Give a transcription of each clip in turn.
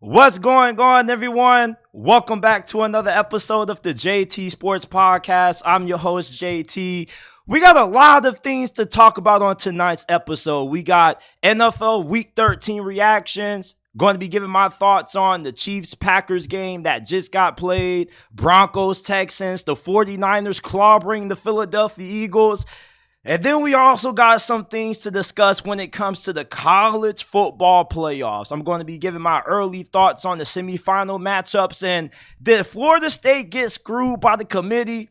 What's going on, everyone? Welcome back to another episode of the JT Sports Podcast. I'm your host, JT. We got a lot of things to talk about on tonight's episode. We got NFL Week 13 reactions. Going to be giving my thoughts on the Chiefs-Packers game that just got played, Broncos-Texans, the 49ers clobbering the Philadelphia Eagles. And then we also got some things to discuss when it comes to the college football playoffs. I'm going to be giving my early thoughts on the semifinal matchups. And did Florida State get screwed by the committee?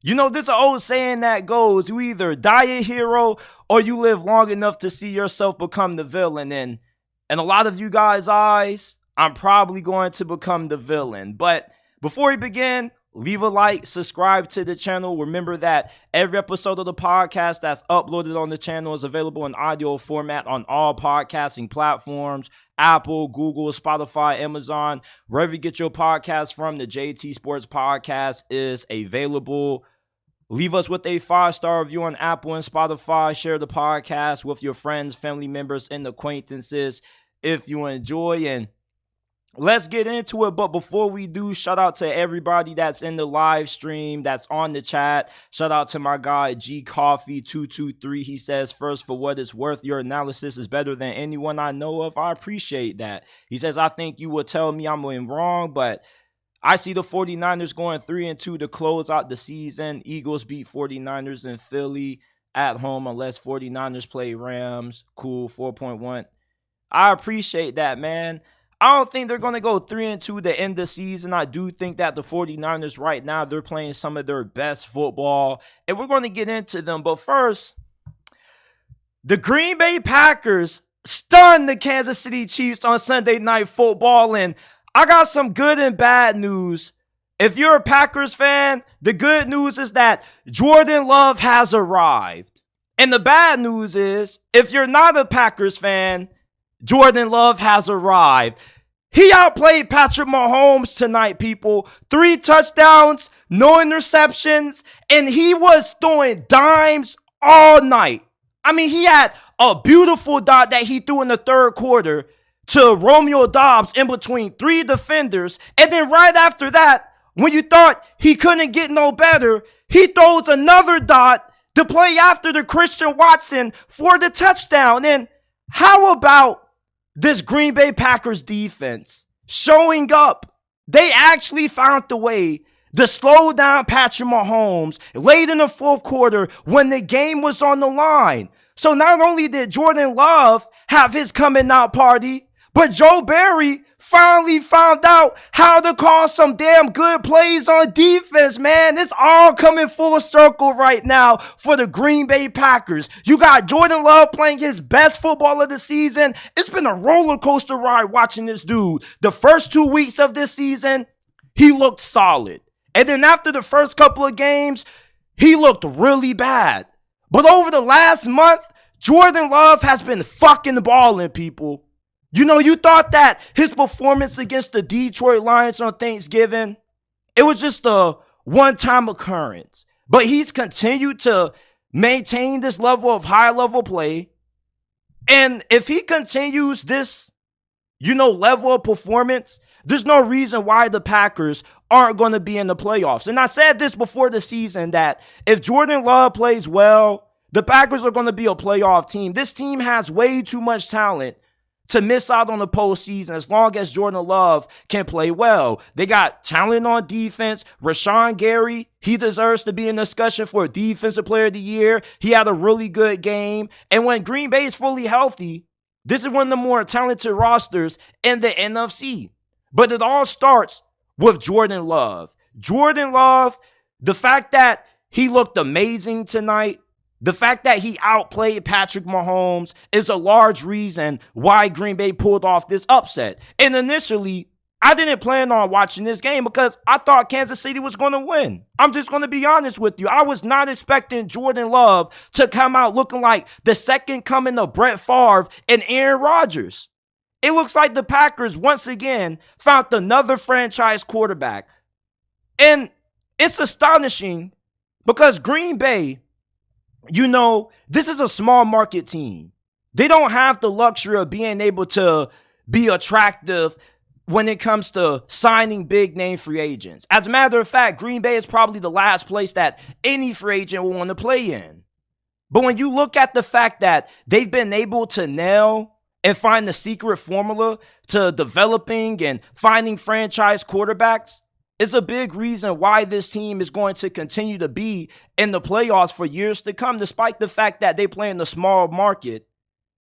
You know, there's an old saying that goes, you either die a hero or you live long enough to see yourself become the villain. And in a lot of you guys' eyes, I'm probably going to become the villain. But before we begin, leave a like, subscribe to the channel. Remember that every episode of the podcast that's uploaded on the channel is available in audio format on all podcasting platforms, Apple, Google, Spotify, Amazon. Wherever you get your podcast from, the JT Sports Podcast is available. Leave us with a 5-star review on Apple and Spotify. Share the podcast with your friends, family members, and acquaintances if you enjoy. And let's get into it, but before we do, shout out to everybody that's in the live stream, that's on the chat. Shout out to my guy, G Coffee 223. He says, first, for what it's worth, your analysis is better than anyone I know of. I appreciate that. He says, I think you will tell me I'm wrong, but I see the 49ers going 3-2 to close out the season. Eagles beat 49ers in Philly at home unless 49ers play Rams. Cool, 4.1. I appreciate that, man. I don't think they're going to go 3-2 to end the season. I do think that the 49ers right now, they're playing some of their best football, and we're going to get into them. But first, the Green Bay Packers stunned the Kansas City Chiefs on Sunday Night Football, and I got some good and bad news. If you're a Packers fan, the good news is that Jordan Love has arrived. And the bad news is, if you're not a Packers fan, Jordan Love has arrived. He outplayed Patrick Mahomes tonight, people. 3 touchdowns, no interceptions, and he was throwing dimes all night. I mean, he had a beautiful dot that he threw in the third quarter to Romeo Doubs in between 3 defenders. And then right after that, when you thought he couldn't get no better, he throws another dot to play after the Christian Watson for the touchdown. And how about this Green Bay Packers defense showing up? They actually found the way to slow down Patrick Mahomes late in the fourth quarter when the game was on the line. So not only did Jordan Love have his coming out party, but Joe Barry finally found out how to call some damn good plays on defense, man. It's all coming full circle right now for the Green Bay Packers. You got Jordan Love playing his best football of the season. It's been a roller coaster ride watching this dude. The first 2 weeks of this season, he looked solid. And then after the first couple of games, he looked really bad. But over the last month, Jordan Love has been fucking balling, people. You know, you thought that his performance against the Detroit Lions on Thanksgiving, it was just a one-time occurrence. But he's continued to maintain this level of high-level play. And if he continues this, level of performance, there's no reason why the Packers aren't going to be in the playoffs. And I said this before the season that if Jordan Love plays well, the Packers are going to be a playoff team. This team has way too much talent to miss out on the postseason as long as Jordan Love can play well. They got talent on defense. Rashawn Gary, he deserves to be in discussion for Defensive Player of the Year. He had a really good game. And when Green Bay is fully healthy, this is one of the more talented rosters in the NFC. But it all starts with Jordan Love. Jordan Love, the fact that he looked amazing tonight, the fact that he outplayed Patrick Mahomes is a large reason why Green Bay pulled off this upset. And initially, I didn't plan on watching this game because I thought Kansas City was going to win. I'm just going to be honest with you. I was not expecting Jordan Love to come out looking like the second coming of Brett Favre and Aaron Rodgers. It looks like the Packers once again found another franchise quarterback. And it's astonishing because Green Bay, this is a small market team. They don't have the luxury of being able to be attractive when it comes to signing big name free agents. As a matter of fact, Green Bay is probably the last place that any free agent will want to play in. But when you look at the fact that they've been able to nail and find the secret formula to developing and finding franchise quarterbacks, it's a big reason why this team is going to continue to be in the playoffs for years to come, despite the fact that they play in a small market.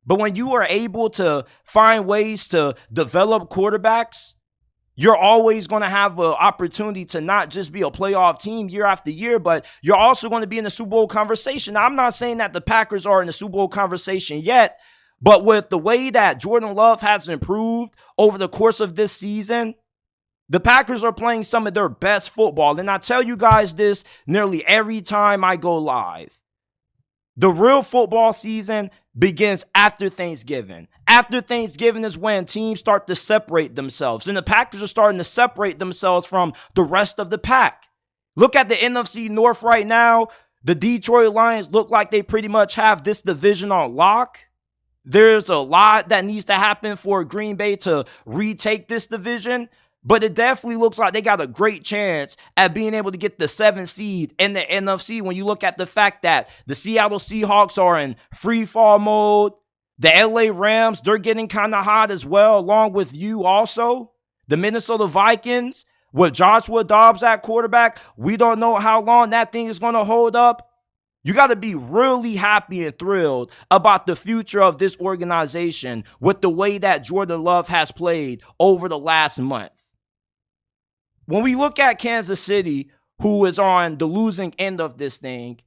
But when you are able to find ways to develop quarterbacks, you're always going to have an opportunity to not just be a playoff team year after year, but you're also going to be in the Super Bowl conversation. Now, I'm not saying that the Packers are in the Super Bowl conversation yet, but with the way that Jordan Love has improved over the course of this season, the Packers are playing some of their best football. And I tell you guys this nearly every time I go live. The real football season begins after Thanksgiving. After Thanksgiving is when teams start to separate themselves. And the Packers are starting to separate themselves from the rest of the pack. Look at the NFC North right now. The Detroit Lions look like they pretty much have this division on lock. There's a lot that needs to happen for Green Bay to retake this division. But it definitely looks like they got a great chance at being able to get the 7th seed in the NFC when you look at the fact that the Seattle Seahawks are in free fall mode. The LA Rams, they're getting kind of hot as well, along with you also. The Minnesota Vikings, with Joshua Dobbs at quarterback, we don't know how long that thing is going to hold up. You got to be really happy and thrilled about the future of this organization with the way that Jordan Love has played over the last month. When we look at Kansas City, who is on the losing end of this thing,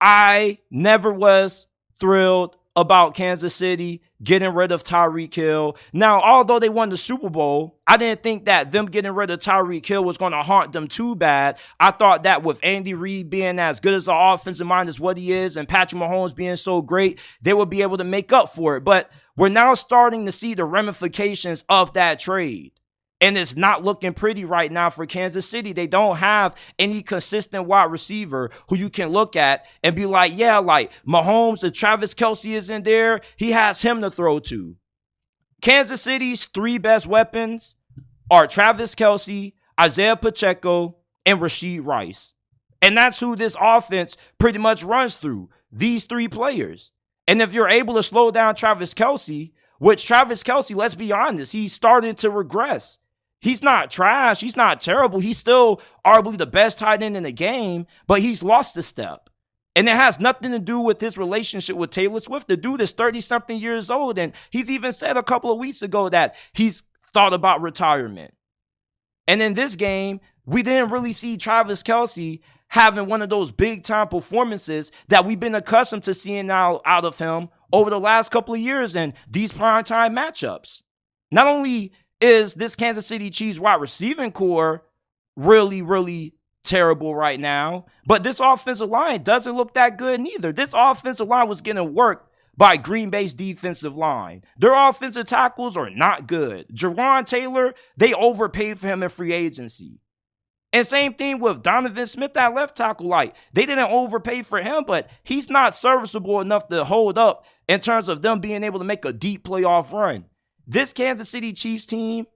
I never was thrilled about Kansas City getting rid of Tyreek Hill. Now, although they won the Super Bowl, I didn't think that them getting rid of Tyreek Hill was going to haunt them too bad. I thought that with Andy Reid being as good as an offensive mind as what he is and Patrick Mahomes being so great, they would be able to make up for it. But we're now starting to see the ramifications of that trade. And it's not looking pretty right now for Kansas City. They don't have any consistent wide receiver who you can look at and be like, yeah, like Mahomes, if Travis Kelce is in there, he has him to throw to. Kansas City's 3 best weapons are Travis Kelce, Isaiah Pacheco, and Rashee Rice. And that's who this offense pretty much runs through, these 3 players. And if you're able to slow down Travis Kelce, which Travis Kelce, let's be honest, he's starting to regress. He's not trash. He's not terrible. He's still arguably the best tight end in the game, but he's lost a step. And it has nothing to do with his relationship with Taylor Swift. The dude is 30-something years old, and he's even said a couple of weeks ago that he's thought about retirement. And in this game, we didn't really see Travis Kelce having one of those big-time performances that we've been accustomed to seeing now out of him over the last couple of years in these primetime matchups. Not only is this Kansas City Chiefs wide receiving core really, really terrible right now, but this offensive line doesn't look that good neither. This offensive line was getting worked by Green Bay's defensive line. Their offensive tackles are not good. Jawan Taylor, they overpaid for him in free agency. And same thing with Donovan Smith at left tackle. Like, they didn't overpay for him, but he's not serviceable enough to hold up in terms of them being able to make a deep playoff run. This Kansas City Chiefs team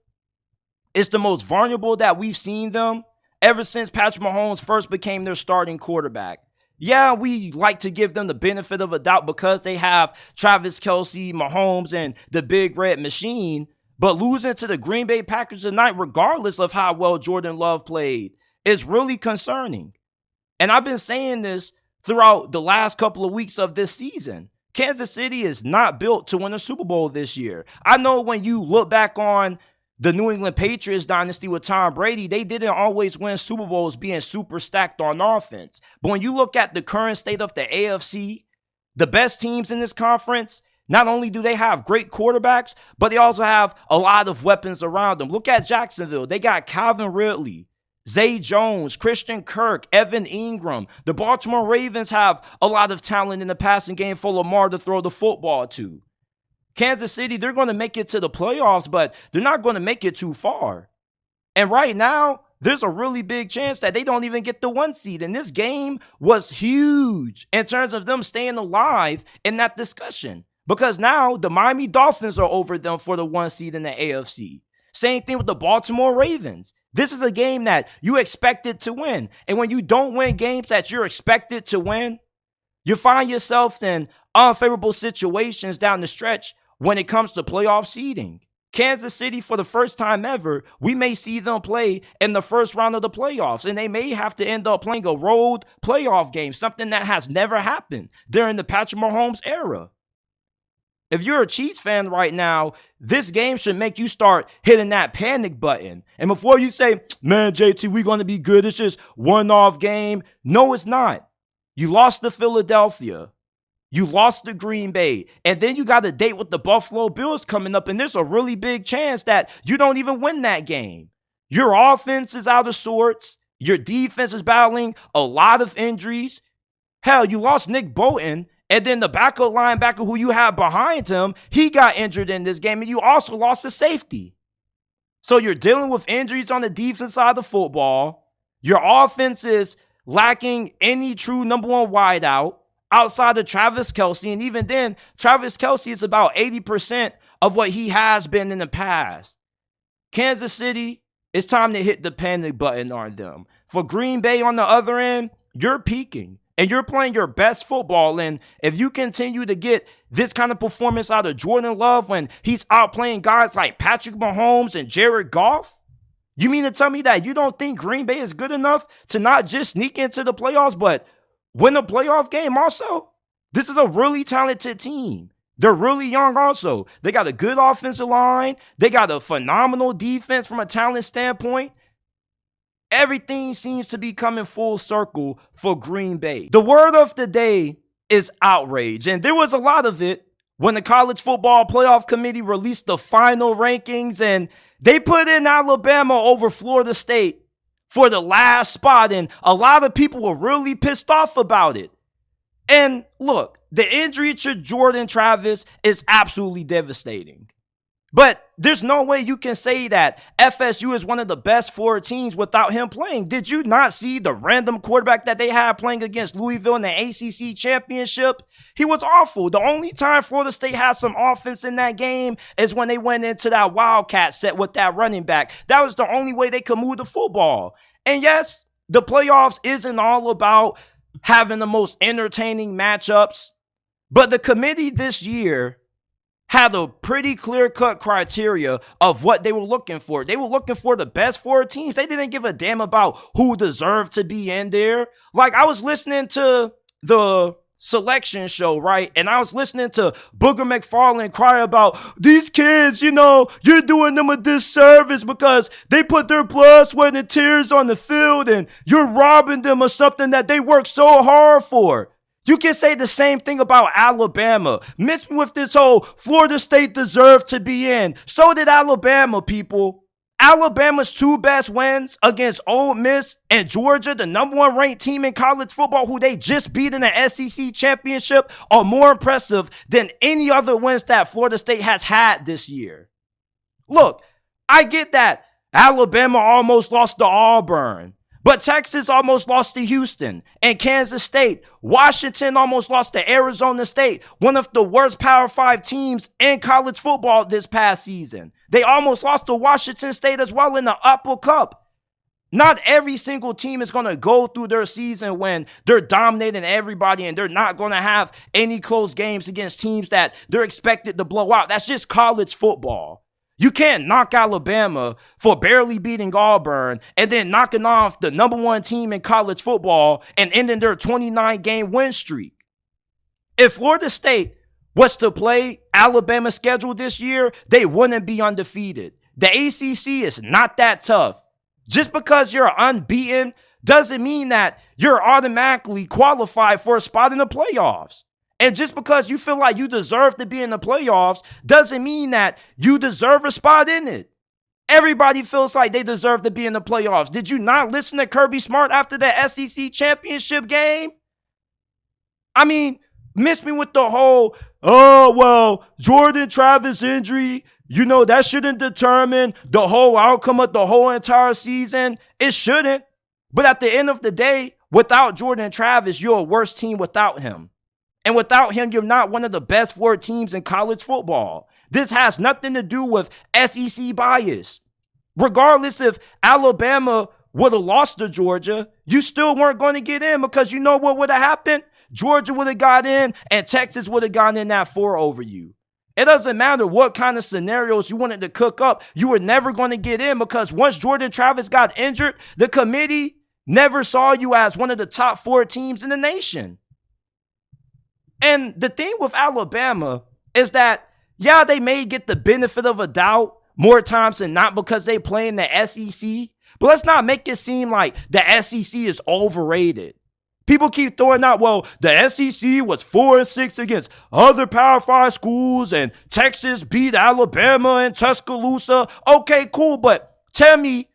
is the most vulnerable that we've seen them ever since Patrick Mahomes first became their starting quarterback. Yeah, we like to give them the benefit of a doubt because they have Travis Kelce, Mahomes, and the Big Red Machine. But losing to the Green Bay Packers tonight, regardless of how well Jordan Love played, is really concerning. And I've been saying this throughout the last couple of weeks of this season. Kansas City is not built to win a Super Bowl this year. I know when you look back on the New England Patriots dynasty with Tom Brady, they didn't always win Super Bowls being super stacked on offense. But when you look at the current state of the AFC, the best teams in this conference, not only do they have great quarterbacks, but they also have a lot of weapons around them. Look at Jacksonville. They got Calvin Ridley, Zay Jones, Christian Kirk, Evan Ingram. The Baltimore Ravens have a lot of talent in the passing game for Lamar to throw the football to. Kansas City, they're going to make it to the playoffs, but they're not going to make it too far. And right now, there's a really big chance that they don't even get the 1 seed. And this game was huge in terms of them staying alive in that discussion. Because now the Miami Dolphins are over them for the 1 seed in the AFC. Same thing with the Baltimore Ravens. This is a game that you expected to win. And when you don't win games that you're expected to win, you find yourself in unfavorable situations down the stretch when it comes to playoff seeding. Kansas City, for the first time ever, we may see them play in the first round of the playoffs, and they may have to end up playing a road playoff game, something that has never happened during the Patrick Mahomes era. If you're a Chiefs fan right now, this game should make you start hitting that panic button. And before you say, man, JT, we're going to be good, it's just one-off game. No, it's not. You lost to Philadelphia. You lost to Green Bay, and then you got a date with the Buffalo Bills coming up, and there's a really big chance that you don't even win that game. Your offense is out of sorts. Your defense is battling a lot of injuries. Hell, you lost Nick Bolton, and then the backup linebacker who you have behind him, he got injured in this game, and you also lost a safety. So you're dealing with injuries on the defense side of the football. Your offense is lacking any true number one wideout outside of Travis Kelce, and even then, Travis Kelce is about 80% of what he has been in the past. Kansas City, it's time to hit the panic button on them. For Green Bay on the other end, you're peaking, and you're playing your best football, and if you continue to get this kind of performance out of Jordan Love when he's outplaying guys like Patrick Mahomes and Jared Goff, you mean to tell me that you don't think Green Bay is good enough to not just sneak into the playoffs, but win a playoff game also? This is a really talented team. They're really young also. They got a good offensive line. They got a phenomenal defense from a talent standpoint. Everything seems to be coming full circle for Green Bay. The word of the day is outrage. And there was a lot of it when the College Football Playoff Committee released the final rankings, and they put in Alabama over Florida State for the last spot, and a lot of people were really pissed off about it. And look, the injury to Jordan Travis is absolutely devastating. But there's no way you can say that FSU is one of the best four teams without him playing. Did you not see the random quarterback that they had playing against Louisville in the ACC Championship? He was awful. The only time Florida State had some offense in that game is when they went into that Wildcat set with that running back. That was the only way they could move the football. And yes, the playoffs isn't all about having the most entertaining matchups, but the committee this year had a pretty clear-cut criteria of what they were looking for. They were looking for the best four teams. They didn't give a damn about who deserved to be in there. Like, I was listening to the selection show, right? And I was listening to Booger McFarland cry about these kids, you're doing them a disservice because they put their blood, sweat, and tears on the field, and you're robbing them of something that they worked so hard for. You can say the same thing about Alabama. Mixed with this whole Florida State deserved to be in. So did Alabama, people. Alabama's two best wins against Ole Miss and Georgia, the number one ranked team in college football who they just beat in the SEC Championship, are more impressive than any other wins that Florida State has had this year. Look, I get that Alabama almost lost to Auburn, but Texas almost lost to Houston and Kansas State. Washington almost lost to Arizona State, one of the worst Power 5 teams in college football this past season. They almost lost to Washington State as well in the Apple Cup. Not every single team is going to go through their season when they're dominating everybody and they're not going to have any close games against teams that they're expected to blow out. That's just college football. You can't knock Alabama for barely beating Auburn and then knocking off the number one team in college football and ending their 29-game win streak. If Florida State was to play Alabama's schedule this year, they wouldn't be undefeated. The ACC is not that tough. Just because you're unbeaten doesn't mean that you're automatically qualified for a spot in the playoffs. And just because you feel like you deserve to be in the playoffs doesn't mean that you deserve a spot in it. Everybody feels like they deserve to be in the playoffs. Did you not listen to Kirby Smart after the SEC Championship game? I mean, miss me with the whole, Jordan Travis injury, that shouldn't determine the whole outcome of the whole entire season. It shouldn't. But at the end of the day, without Jordan Travis, you're a worse team without him. And without him, you're not one of the best four teams in college football. This has nothing to do with SEC bias. Regardless if Alabama would have lost to Georgia, you still weren't going to get in because you know what would have happened? Georgia would have got in and Texas would have gotten in that 4 over you. It doesn't matter what kind of scenarios you wanted to cook up. You were never going to get in because once Jordan Travis got injured, the committee never saw you as one of the top 4 teams in the nation. And the thing with Alabama is that, yeah, they may get the benefit of a doubt more times than not because they play in the SEC. But let's not make it seem like the SEC is overrated. People keep throwing out, well, the SEC was 4-6 against other Power 5 schools and Texas beat Alabama and Tuscaloosa. Okay, cool, but tell me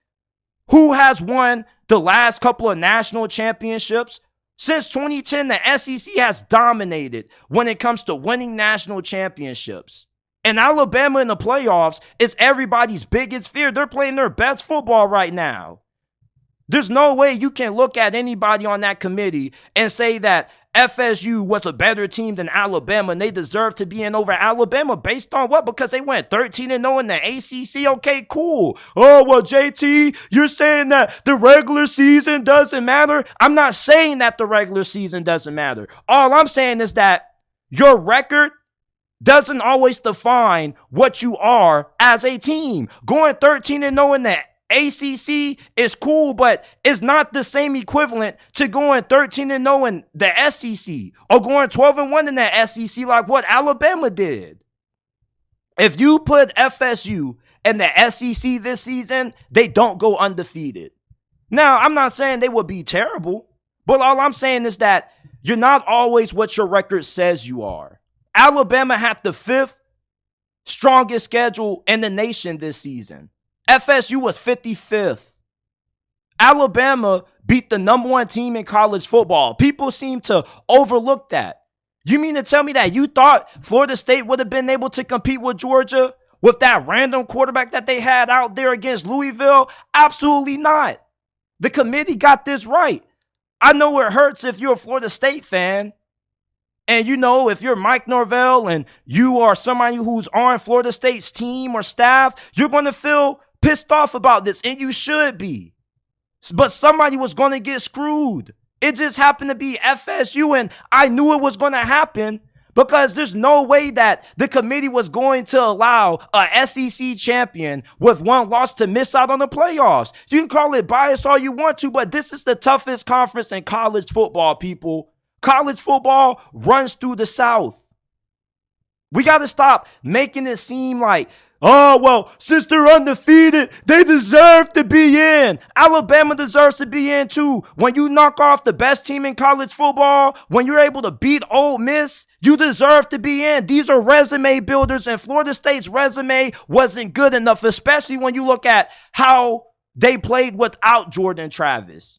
who has won the last couple of national championships? Since 2010, the SEC has dominated when it comes to winning national championships. And Alabama in the playoffs is everybody's biggest fear. They're playing their best football right now. There's no way you can look at anybody on that committee and say that FSU was a better team than Alabama and they deserve to be in over Alabama based on what? Because they went 13-0 in the ACC? Okay, cool. Oh, well, JT, you're saying that the regular season doesn't matter? I'm not saying that the regular season doesn't matter. All I'm saying is that your record doesn't always define what you are as a team. Going 13-0 in the ACC is cool, but it's not the same equivalent to going 13-0 in the SEC or going 12-1 in the SEC like what Alabama did. If you put FSU in the SEC this season, they don't go undefeated. Now, I'm not saying they would be terrible, but all I'm saying is that you're not always what your record says you are. Alabama had the 5th strongest schedule in the nation this season. FSU was 55th. Alabama beat the number 1 team in college football. People seem to overlook that. You mean to tell me that you thought Florida State would have been able to compete with Georgia with that random quarterback that they had out there against Louisville? Absolutely not. The committee got this right. I know it hurts if you're a Florida State fan. And you know, if you're Mike Norvell and you are somebody who's on Florida State's team or staff, you're going to feel pissed off about this, and you should be. But somebody was going to get screwed. It just happened to be FSU, and I knew it was going to happen because there's no way that the committee was going to allow a SEC champion with 1 loss to miss out on the playoffs. You can call it bias all you want to, but this is the toughest conference in college football, people. College football runs through the South. We got to stop making it seem like, oh, well, since they're undefeated, they deserve to be in. Alabama deserves to be in too. When you knock off the best team in college football, when you're able to beat Ole Miss, you deserve to be in. These are resume builders, and Florida State's resume wasn't good enough, especially when you look at how they played without Jordan Travis.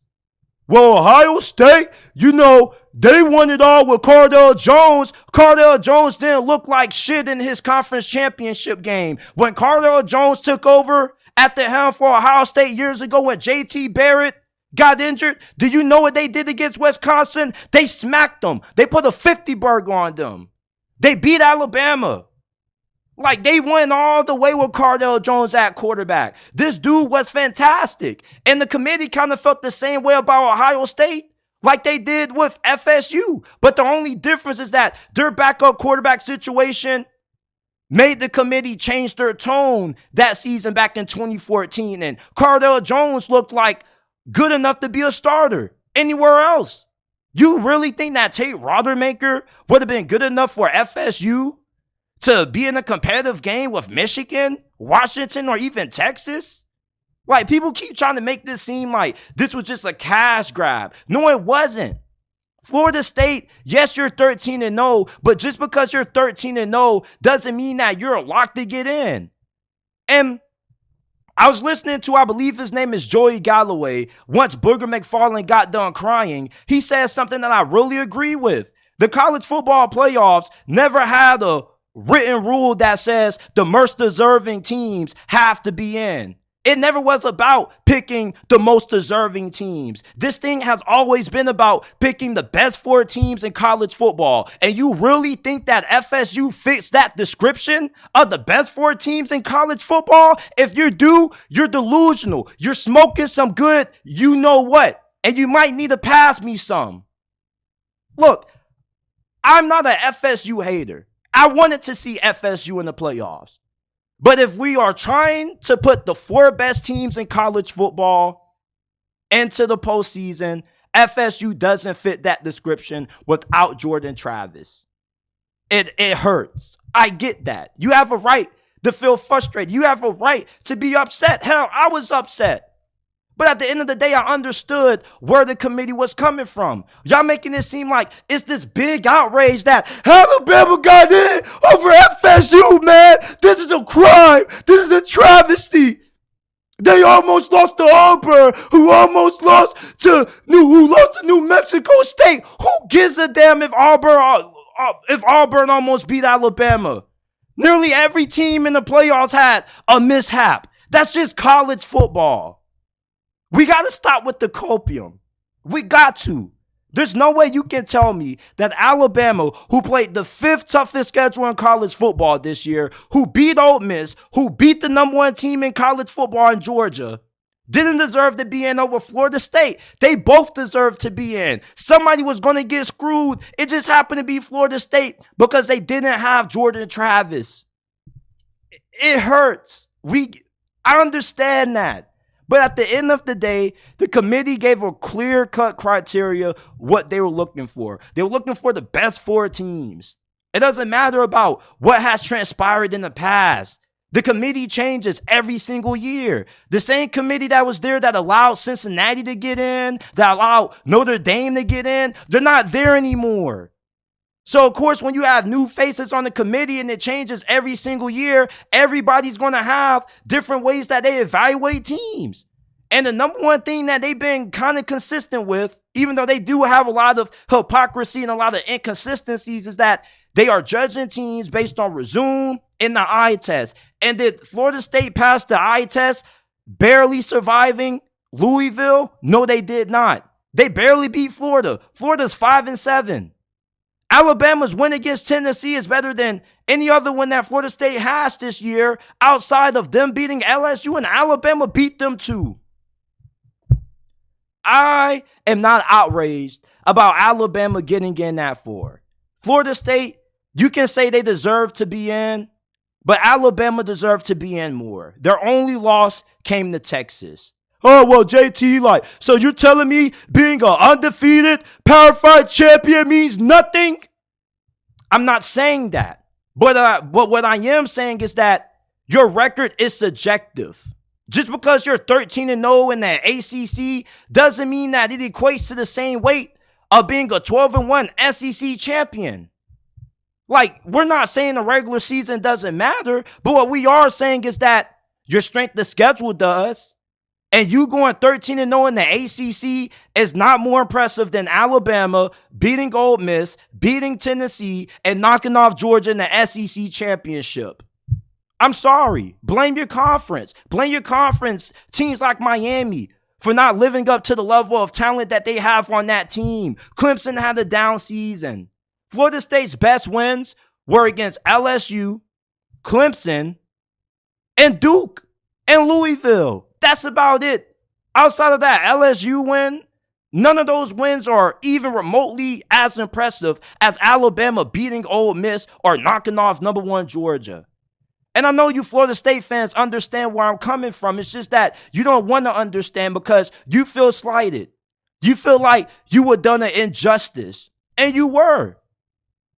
Well, Ohio State, you know, they won it all with Cardale Jones. Cardale Jones didn't look like shit in his conference championship game. When Cardale Jones took over at the helm for Ohio State years ago when JT Barrett got injured, do you know what they did against Wisconsin? They smacked them. They put a 50 burger on them. They beat Alabama. Like, they went all the way with Cardale Jones at quarterback. This dude was fantastic. And the committee kind of felt the same way about Ohio State like they did with FSU. But the only difference is that their backup quarterback situation made the committee change their tone that season back in 2014. And Cardale Jones looked like good enough to be a starter anywhere else. You really think that Tate Rodemaker would have been good enough for FSU to be in a competitive game with Michigan, Washington, or even Texas? Like, people keep trying to make this seem like this was just a cash grab. No, it wasn't. Florida State, yes, you're 13-0, but just because you're 13-0 doesn't mean that you're locked to get in. And I was listening to, I believe his name is Joey Galloway. Once Booger McFarland got done crying, he said something that I really agree with. The college football playoffs never had a written rule that says the most deserving teams have to be in. It never was about picking the most deserving teams. This thing has always been about picking the best 4 teams in college football. And you really think that FSU fits that description of the best 4 teams in college football? If you do, you're delusional. You're smoking some good you know what. And you might need to pass me some. Look, I'm not an FSU hater. I wanted to see FSU in the playoffs. But if we are trying to put the 4 best teams in college football into the postseason, FSU doesn't fit that description without Jordan Travis. It hurts. I get that. You have a right to feel frustrated. You have a right to be upset. Hell, I was upset. But at the end of the day, I understood where the committee was coming from. Y'all making it seem like it's this big outrage that Alabama got in over FSU, man. This is a crime. This is a travesty. They almost lost to Auburn, who lost to New Mexico State. Who gives a damn if Auburn almost beat Alabama? Nearly every team in the playoffs had a mishap. That's just college football. We got to stop with the copium. We got to. There's no way you can tell me that Alabama, who played the 5th toughest schedule in college football this year, who beat Ole Miss, who beat the number 1 team in college football in Georgia, didn't deserve to be in over Florida State. They both deserve to be in. Somebody was going to get screwed. It just happened to be Florida State because they didn't have Jordan Travis. It hurts. I understand that. But at the end of the day, the committee gave a clear-cut criteria what they were looking for. They were looking for the best 4 teams. It doesn't matter about what has transpired in the past. The committee changes every single year. The same committee that was there that allowed Cincinnati to get in, that allowed Notre Dame to get in, they're not there anymore. So, of course, when you have new faces on the committee and it changes every single year, everybody's going to have different ways that they evaluate teams. And the number one thing that they've been kind of consistent with, even though they do have a lot of hypocrisy and a lot of inconsistencies, is that they are judging teams based on resume and the eye test. And did Florida State pass the eye test barely surviving Louisville? No, they did not. They barely beat Florida. Florida's 5-7. Alabama's win against Tennessee is better than any other one that Florida State has this year outside of them beating LSU, and Alabama beat them too. I am not outraged about Alabama getting in that 4. Florida State, you can say they deserve to be in, but Alabama deserved to be in more. Their only loss came to Texas. Oh, well, JT, so you're telling me being an undefeated Power 5 champion means nothing? I'm not saying that. But what I am saying is that your record is subjective. Just because you're 13-0 in the ACC doesn't mean that it equates to the same weight of being a 12-1 SEC champion. We're not saying the regular season doesn't matter, but what we are saying is that your strength of schedule does. And you going 13-0 in the ACC is not more impressive than Alabama beating Ole Miss, beating Tennessee, and knocking off Georgia in the SEC Championship. I'm sorry. Blame your conference. Blame your conference teams like Miami for not living up to the level of talent that they have on that team. Clemson had a down season. Florida State's best wins were against LSU, Clemson, and Duke, and Louisville. That's about it. Outside of that LSU win, none of those wins are even remotely as impressive as Alabama beating Ole Miss or knocking off number 1 Georgia. And I know you Florida State fans understand where I'm coming from. It's just that you don't want to understand because you feel slighted. You feel like you were done an injustice. And you were.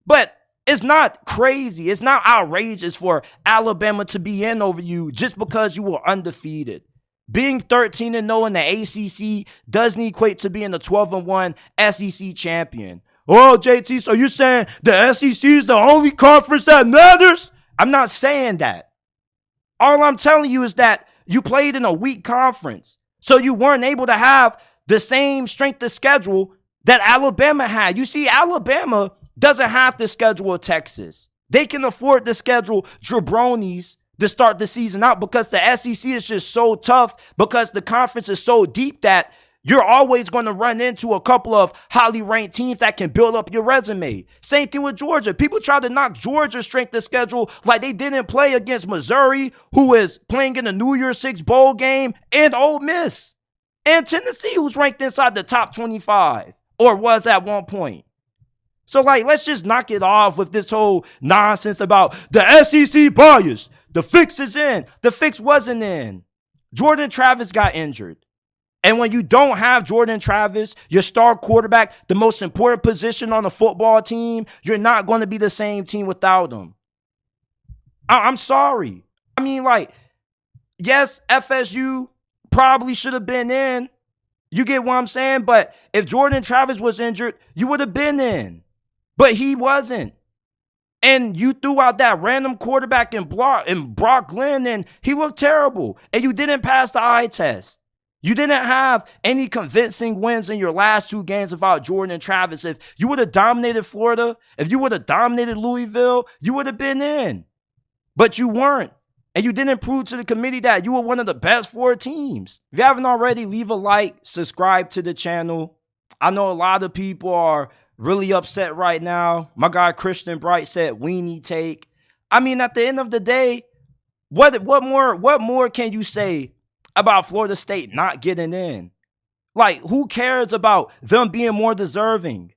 But it's not crazy. It's not outrageous for Alabama to be in over you just because you were undefeated. Being 13-0 in the ACC doesn't equate to being a 12-1 SEC champion. Oh, JT, so you're saying the SEC is the only conference that matters? I'm not saying that. All I'm telling you is that you played in a weak conference, so you weren't able to have the same strength of schedule that Alabama had. You see, Alabama doesn't have to schedule Texas. They can afford to schedule jabronis to start the season out because the SEC is just so tough because the conference is so deep that you're always going to run into a couple of highly ranked teams that can build up your resume. Same thing with Georgia. People try to knock Georgia's strength of schedule like they didn't play against Missouri, who is playing in the New Year's Six bowl game, and Ole Miss, and Tennessee, who's ranked inside the top 25 or was at one point. So, let's just knock it off with this whole nonsense about the SEC bias. The fix is in. The fix wasn't in. Jordan Travis got injured. And when you don't have Jordan Travis, your star quarterback, the most important position on the football team, you're not going to be the same team without him. I'm sorry. I mean, yes, FSU probably should have been in. You get what I'm saying? But if Jordan Travis was injured, you would have been in. But he wasn't. And you threw out that random quarterback in Brock Glenn, and he looked terrible. And you didn't pass the eye test. You didn't have any convincing wins in your last two games without Jordan and Travis. If you would have dominated Florida, if you would have dominated Louisville, you would have been in. But you weren't. And you didn't prove to the committee that you were one of the best four teams. If you haven't already, leave a like, subscribe to the channel. I know a lot of people are really upset right now. My guy Christian Bright said weenie take. I mean, at the end of the day, what more can you say about Florida State not getting in? Who cares about them being more deserving?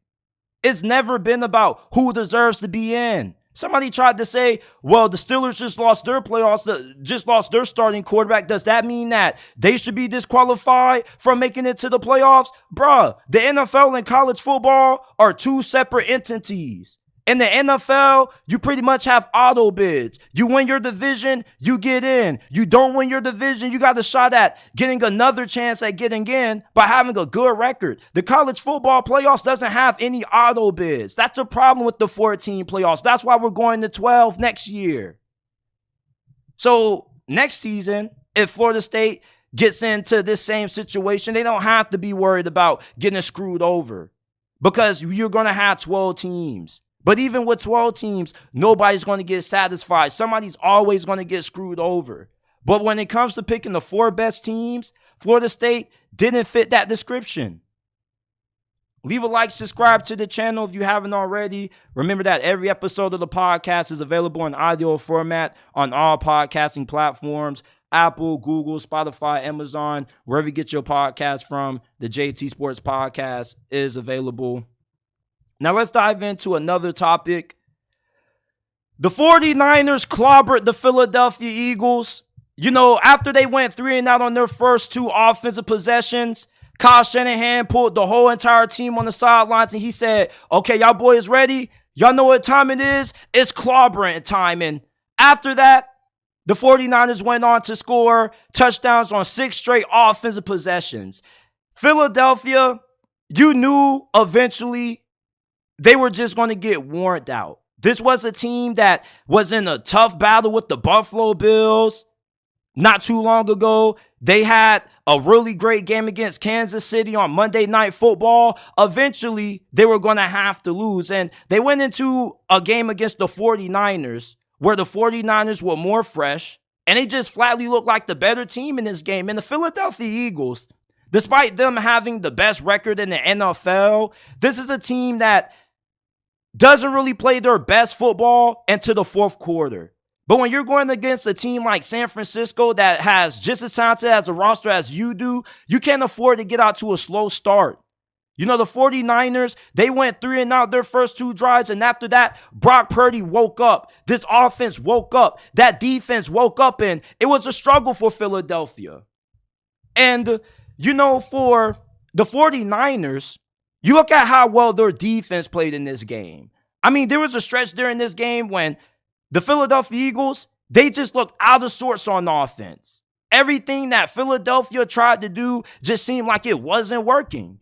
It's never been about who deserves to be in. Somebody tried to say, well, the Steelers just lost their playoffs, just lost their starting quarterback. Does that mean that they should be disqualified from making it to the playoffs? Bruh, the NFL and college football are two separate entities. In the NFL, you pretty much have auto bids. You win your division, you get in. You don't win your division, you got a shot at getting another chance at getting in by having a good record. The college football playoffs doesn't have any auto bids. That's the problem with the 14 playoffs. That's why we're going to 12 next year. So next season, if Florida State gets into this same situation, they don't have to be worried about getting screwed over because you're going to have 12 teams. But even with 12 teams, nobody's going to get satisfied. Somebody's always going to get screwed over. But when it comes to picking the four best teams, Florida State didn't fit that description. Leave a like, subscribe to the channel if you haven't already. Remember that every episode of the podcast is available in audio format on all podcasting platforms. Apple, Google, Spotify, Amazon, wherever you get your podcast from. The JT Sports Podcast is available. Now let's dive into another topic. The 49ers clobbered the Philadelphia Eagles. After they went 3-and-out on their first two offensive possessions, Kyle Shanahan pulled the whole entire team on the sidelines and he said, okay, y'all boys ready? Y'all know what time it is? It's clobbering time. And after that, the 49ers went on to score touchdowns on 6 straight offensive possessions. Philadelphia, you knew eventually they were just going to get worn out. This was a team that was in a tough battle with the Buffalo Bills not too long ago. They had a really great game against Kansas City on Monday Night Football. Eventually, they were going to have to lose. And they went into a game against the 49ers where the 49ers were more fresh. And they just flatly looked like the better team in this game. And the Philadelphia Eagles, despite them having the best record in the NFL, this is a team that doesn't really play their best football into the fourth quarter. But when you're going against a team like San Francisco that has just as talented as a roster as you do, you can't afford to get out to a slow start. The 49ers, they went 3-and-out their first two drives, and after that, Brock Purdy woke up. This offense woke up. That defense woke up, and it was a struggle for Philadelphia. And, for the 49ers, you look at how well their defense played in this game. I mean, there was a stretch during this game when the Philadelphia Eagles, they just looked out of sorts on offense. Everything that Philadelphia tried to do just seemed like it wasn't working.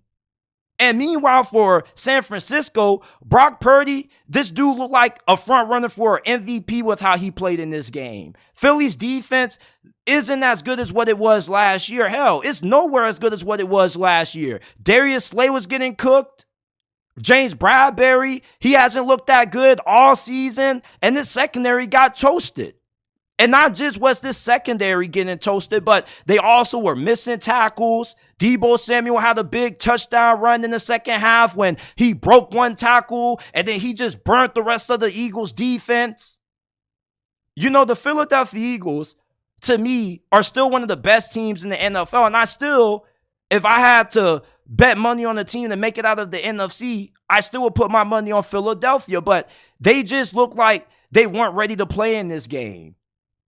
And meanwhile, for San Francisco, Brock Purdy, this dude looked like a front runner for an MVP with how he played in this game. Philly's defense isn't as good as what it was last year. Hell, it's nowhere as good as what it was last year. Darius Slay was getting cooked. James Bradbury, he hasn't looked that good all season. And the secondary got toasted. And not just was this secondary getting toasted, but they also were missing tackles. Deebo Samuel had a big touchdown run in the second half when he broke one tackle, and then he just burnt the rest of the Eagles defense. You know, the Philadelphia Eagles, to me, are still one of the best teams in the NFL. And I still, if I had to bet money on a team to make it out of the NFC, I still would put my money on Philadelphia. But they just looked like they weren't ready to play in this game.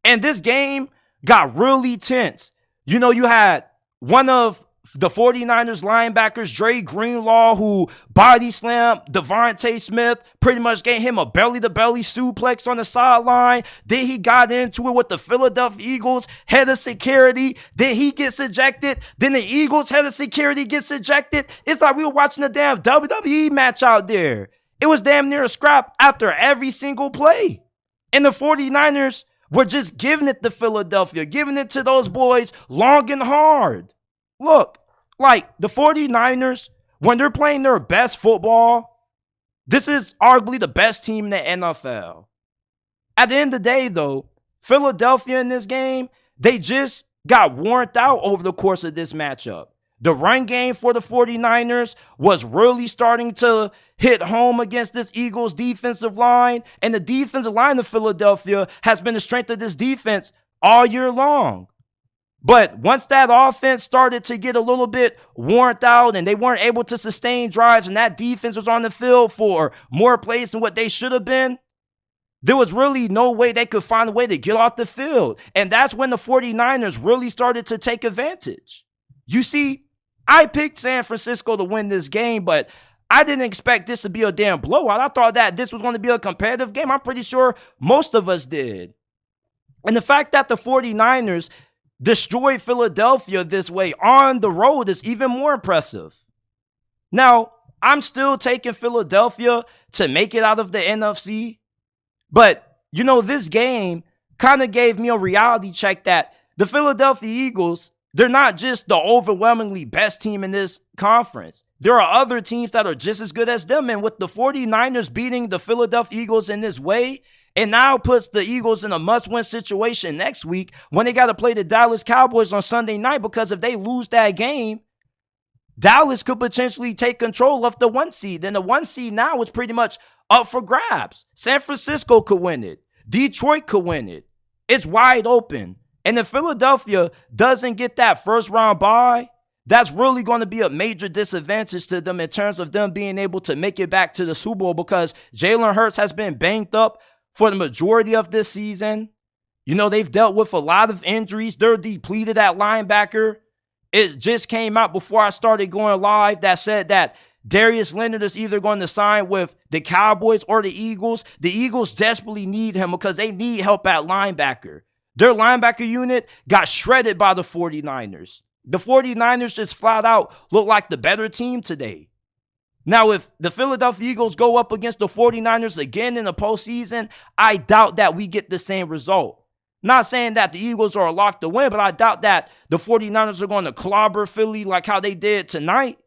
And this game got really tense. You know, you had one of the 49ers linebackers, Dre Greenlaw, who body slammed Devontae Smith, pretty much gave him a belly-to-belly suplex on the sideline. Then he got into it with the Philadelphia Eagles head of security. Then he gets ejected. Then the Eagles head of security gets ejected. It's like we were watching a damn WWE match out there. It was damn near a scrap after every single play. And the 49ers were just giving it to Philadelphia, giving it to those boys long and hard. Look, like the 49ers, when they're playing their best football, this is arguably the best team in the NFL. At the end of the day, though, Philadelphia in this game, they just got worn out over the course of this matchup. The run game for the 49ers was really starting to hit home against this Eagles defensive line. And the defensive line of Philadelphia has been the strength of this defense all year long. But once that offense started to get a little bit worn out and they weren't able to sustain drives and that defense was on the field for more plays than what they should have been, there was really no way they could find a way to get off the field. And that's when the 49ers really started to take advantage. You see, I picked San Francisco to win this game, but I didn't expect this to be a damn blowout. I thought that this was going to be a competitive game. I'm pretty sure most of us did. And the fact that the 49ers destroyed Philadelphia this way on the road is even more impressive. Now, I'm still taking Philadelphia to make it out of the NFC, but, you know, this game kind of gave me a reality check that the Philadelphia Eagles, they're not just the overwhelmingly best team in this conference. There are other teams that are just as good as them. And with the 49ers beating the Philadelphia Eagles in this way, it now puts the Eagles in a must-win situation next week when they got to play the Dallas Cowboys on Sunday night, because if they lose that game, Dallas could potentially take control of the 1 seed. And the 1 seed now is pretty much up for grabs. San Francisco could win it. Detroit could win it. It's wide open. And if Philadelphia doesn't get that first round bye, that's really going to be a major disadvantage to them in terms of them being able to make it back to the Super Bowl, because Jalen Hurts has been banged up for the majority of this season. You know, they've dealt with a lot of injuries. They're depleted at linebacker. It just came out before I started going live that said that Darius Leonard is either going to sign with the Cowboys or the Eagles. The Eagles desperately need him because they need help at linebacker. Their linebacker unit got shredded by the 49ers. The 49ers just flat out look like the better team today. Now, if the Philadelphia Eagles go up against the 49ers again in the postseason, I doubt that we get the same result. Not saying that the Eagles are a lock to win, but I doubt that the 49ers are going to clobber Philly like how they did tonight.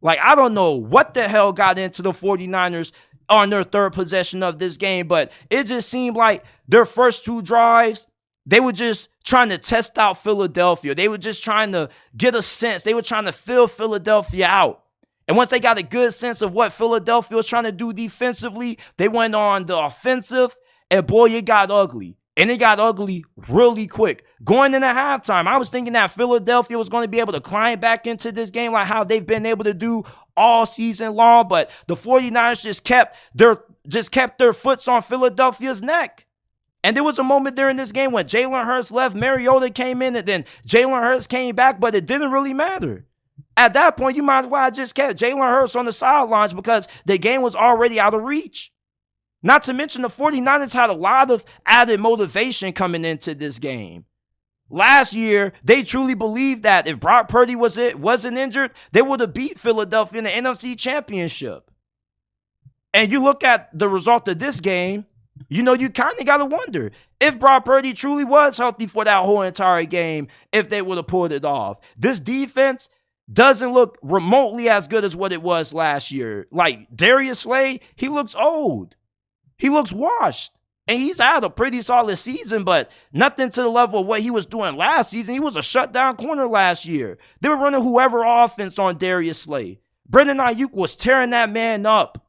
Like, I don't know what the hell got into the 49ers on their third possession of this game, but it just seemed like their first two drives, they were just trying to test out Philadelphia. They were just trying to get a sense. They were trying to fill Philadelphia out. And once they got a good sense of what Philadelphia was trying to do defensively, they went on the offensive, and boy, it got ugly. And it got ugly really quick. Going into halftime, I was thinking that Philadelphia was going to be able to climb back into this game like how they've been able to do all season long, but the 49ers just kept their foots on Philadelphia's neck. And there was a moment during this game when Jalen Hurts left, Mariota came in, and then Jalen Hurts came back, but it didn't really matter. At that point, you might as well have just kept Jalen Hurts on the sidelines because the game was already out of reach. Not to mention the 49ers had a lot of added motivation coming into this game. Last year, they truly believed that if Brock Purdy wasn't injured, they would have beat Philadelphia in the NFC Championship. And you look at the result of this game, you know, you kind of got to wonder if Brock Purdy truly was healthy for that whole entire game, if they would have pulled it off. This defense doesn't look remotely as good as what it was last year. Like Darius Slay, he looks old. He looks washed. And he's had a pretty solid season, but nothing to the level of what he was doing last season. He was a shutdown corner last year. They were running whoever offense on Darius Slay. Brendan Ayuk was tearing that man up.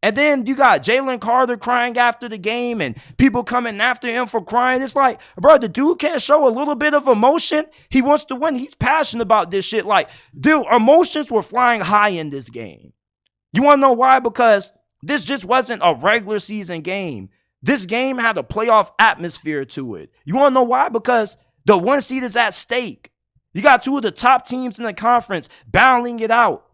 And then you got Jalen Carter crying after the game and people coming after him for crying. It's like, bro, the dude can't show a little bit of emotion. He wants to win. He's passionate about this shit. Like, dude, emotions were flying high in this game. You want to know why? Because this just wasn't a regular season game. This game had a playoff atmosphere to it. You want to know why? Because the 1 seed is at stake. You got 2 of the top teams in the conference battling it out.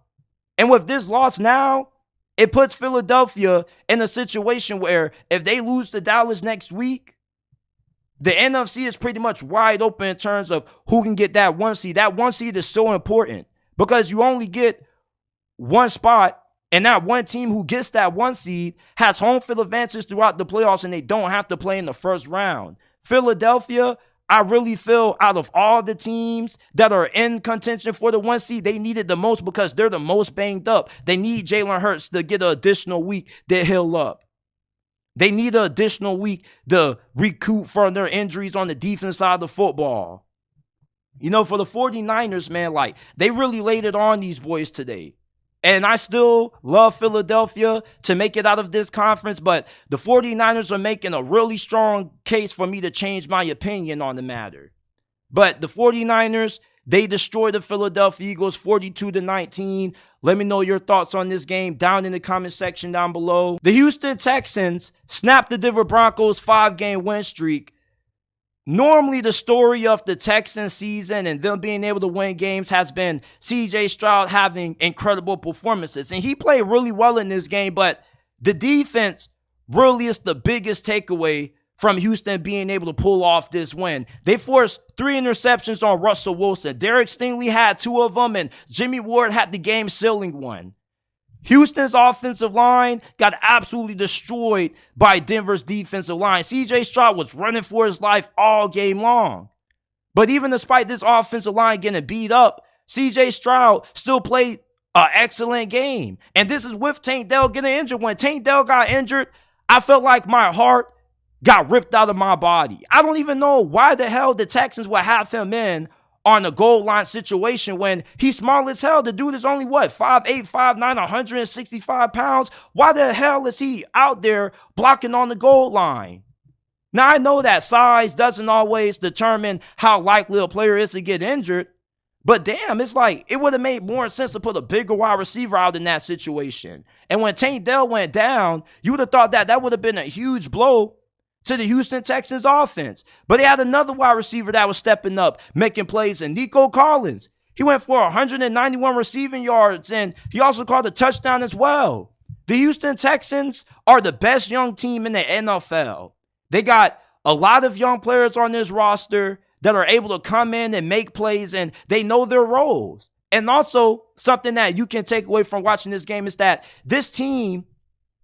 And with this loss now, it puts Philadelphia in a situation where if they lose to Dallas next week, the NFC is pretty much wide open in terms of who can get that 1 seed. That 1 seed is so important because you only get one spot. And that one team who gets that 1 seed has home field advantage throughout the playoffs, and they don't have to play in the first round. Philadelphia, I really feel out of all the teams that are in contention for the 1 seed, they need it the most because they're the most banged up. They need Jalen Hurts to get an additional week to heal up. They need an additional week to recoup from their injuries on the defense side of the football. You know, for the 49ers, man, like, they really laid it on these boys today. And I still love Philadelphia to make it out of this conference, but the 49ers are making a really strong case for me to change my opinion on the matter. But the 49ers, they destroyed the Philadelphia Eagles 42-19. Let me know your thoughts on this game down in the comment section down below. The Houston Texans snapped the Denver Broncos 5-game win streak. Normally, the story of the Texans season and them being able to win games has been C.J. Stroud having incredible performances. And he played really well in this game, but the defense really is the biggest takeaway from Houston being able to pull off this win. They forced 3 interceptions on Russell Wilson. Derek Stingley had 2 of them, and Jimmy Ward had the game-sealing one. Houston's offensive line got absolutely destroyed by Denver's defensive line. C.J. Stroud was running for his life all game long. But even despite this offensive line getting beat up, C.J. Stroud still played an excellent game. And this is with Tank Dell getting injured. When Tank Dell got injured, I felt like my heart got ripped out of my body. I don't even know why the hell the Texans would have him in on a goal line situation when he's small as hell. The dude is only, 5'8", 5'9", 165 pounds. Why the hell is he out there blocking on the goal line? Now, I know that size doesn't always determine how likely a player is to get injured, but damn, it's like it would have made more sense to put a bigger wide receiver out in that situation. And when Tank Dell went down, you would have thought that that would have been a huge blow to the Houston Texans offense. But they had another wide receiver that was stepping up, making plays, and Nico Collins. He went for 191 receiving yards, and he also caught a touchdown as well. The Houston Texans are the best young team in the NFL. They got a lot of young players on this roster that are able to come in and make plays, and they know their roles. And also, something that you can take away from watching this game is that this team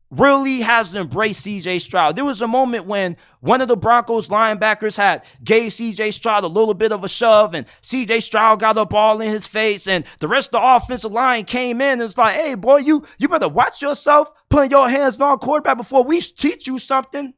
really has embraced C.J. Stroud. There was a moment when one of the Broncos linebackers gave C.J. Stroud a little bit of a shove, and C.J. Stroud got up all in his face, and the rest of the offensive line came in and was like, hey, boy, you better watch yourself putting your hands on quarterback before we teach you something.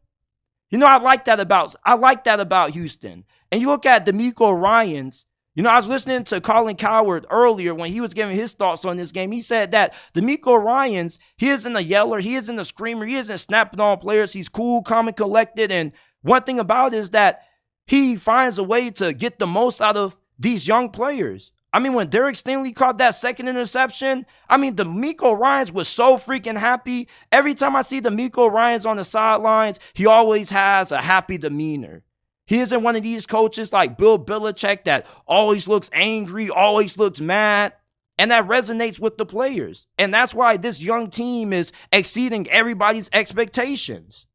You know, I like that about Houston. And you look at DeMeco Ryans. You know, I was listening to Colin Cowherd earlier when he was giving his thoughts on this game. He said that DeMeco Ryans, he isn't a yeller, he isn't a screamer, he isn't snapping on players. He's cool, calm, and collected. And one thing about it is that he finds a way to get the most out of these young players. I mean, when Derek Stingley caught that second interception, I mean, DeMeco Ryans was so freaking happy. Every time I see DeMeco Ryans on the sidelines, he always has a happy demeanor. He isn't one of these coaches like Bill Belichick that always looks angry, always looks mad. And that resonates with the players. And that's why this young team is exceeding everybody's expectations.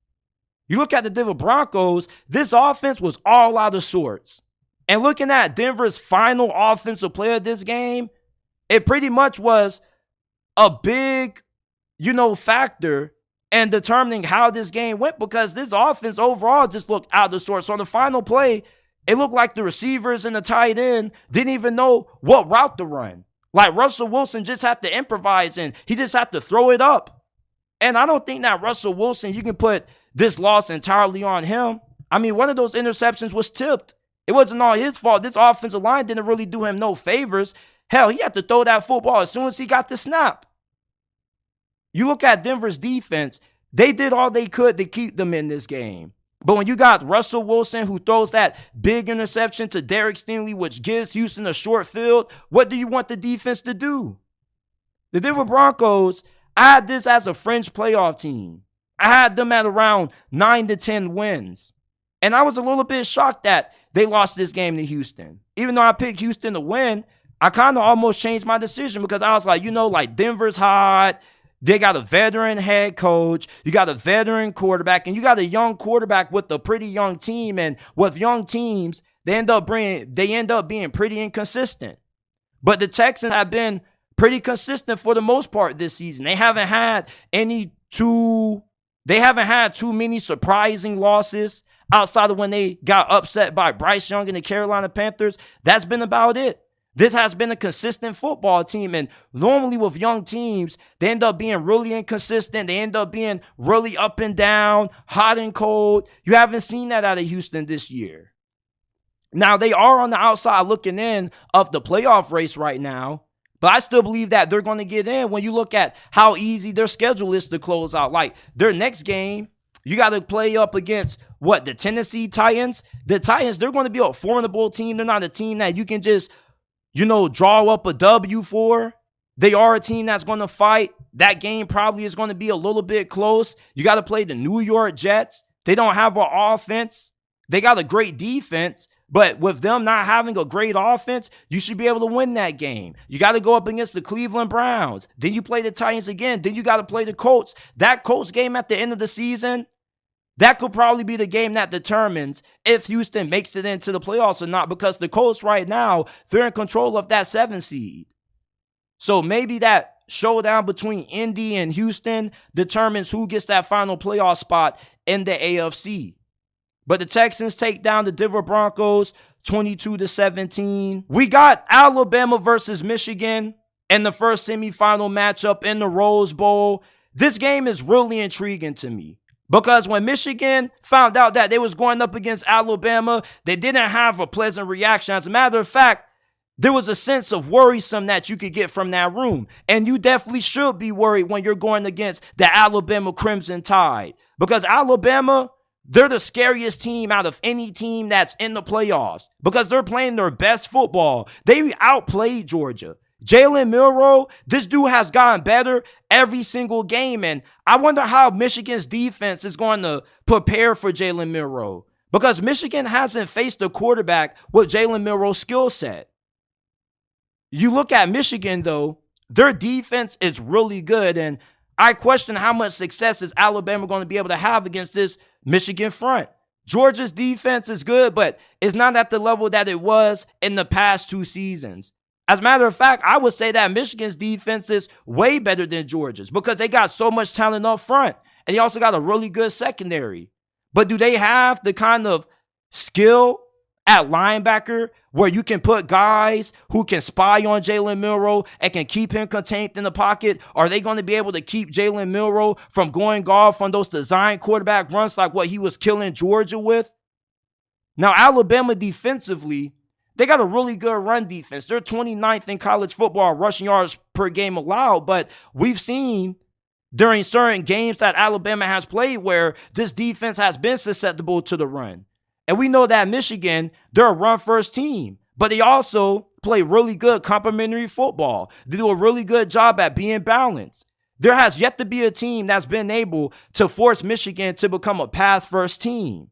You look at the Denver Broncos, this offense was all out of sorts. And looking at Denver's final offensive player of this game, it pretty much was a big, factor and determining how this game went, because this offense overall just looked out of sorts. So on the final play, it looked like the receivers and the tight end didn't even know what route to run. Like Russell Wilson just had to improvise and he just had to throw it up. And I don't think that Russell Wilson, you can put this loss entirely on him. I mean, one of those interceptions was tipped. It wasn't all his fault. This offensive line didn't really do him no favors. Hell, he had to throw that football as soon as he got the snap. You look at Denver's defense, they did all they could to keep them in this game. But when you got Russell Wilson, who throws that big interception to Derek Stingley, which gives Houston a short field, what do you want the defense to do? The Denver Broncos, I had this as a fringe playoff team. I had them at around 9 to 10 wins. And I was a little bit shocked that they lost this game to Houston. Even though I picked Houston to win, I kind of almost changed my decision because I was like, like Denver's hot. They got a veteran head coach. You got a veteran quarterback, and you got a young quarterback with a pretty young team. And with young teams, they end up being pretty inconsistent. But the Texans have been pretty consistent for the most part this season. They haven't had too many surprising losses outside of when they got upset by Bryce Young and the Carolina Panthers. That's been about it. This has been a consistent football team, and normally with young teams, they end up being really inconsistent. They end up being really up and down, hot and cold. You haven't seen that out of Houston this year. Now, they are on the outside looking in of the playoff race right now, but I still believe that they're going to get in when you look at how easy their schedule is to close out. Like, their next game, you got to play up against, the Tennessee Titans? The Titans, they're going to be a formidable team. They're not a team that you can just draw up a W for. They are a team that's going to fight. That game probably is going to be a little bit close. You got to play the New York Jets. They don't have an offense. They got a great defense, but with them not having a great offense, you should be able to win that game. You got to go up against the Cleveland Browns. Then you play the Titans again. Then you got to play the Colts. That Colts game at the end of the season, that could probably be the game that determines if Houston makes it into the playoffs or not, because the Colts right now, they're in control of that 7 seed. So maybe that showdown between Indy and Houston determines who gets that final playoff spot in the AFC. But the Texans take down the Denver Broncos 22-17. We got Alabama versus Michigan in the first semifinal matchup in the Rose Bowl. This game is really intriguing to me. Because when Michigan found out that they was going up against Alabama, they didn't have a pleasant reaction. As a matter of fact, there was a sense of worrisome that you could get from that room. And you definitely should be worried when you're going against the Alabama Crimson Tide. Because Alabama, they're the scariest team out of any team that's in the playoffs. Because they're playing their best football. They outplayed Georgia. Jalen Milroe, this dude has gotten better every single game. And I wonder how Michigan's defense is going to prepare for Jalen Milroe. Because Michigan hasn't faced a quarterback with Jalen Milroe's skill set. You look at Michigan, though, their defense is really good. And I question how much success is Alabama going to be able to have against this Michigan front. Georgia's defense is good, but it's not at the level that it was in the past 2 seasons. As a matter of fact, I would say that Michigan's defense is way better than Georgia's because they got so much talent up front. And they also got a really good secondary. But do they have the kind of skill at linebacker where you can put guys who can spy on Jalen Milroe and can keep him contained in the pocket? Are they going to be able to keep Jalen Milroe from going off on those design quarterback runs like what he was killing Georgia with? Now, Alabama defensively, they got a really good run defense. They're 29th in college football rushing yards per game allowed, but we've seen during certain games that Alabama has played where this defense has been susceptible to the run. And we know that Michigan, they're a run-first team, but they also play really good complementary football. They do a really good job at being balanced. There has yet to be a team that's been able to force Michigan to become a pass-first team.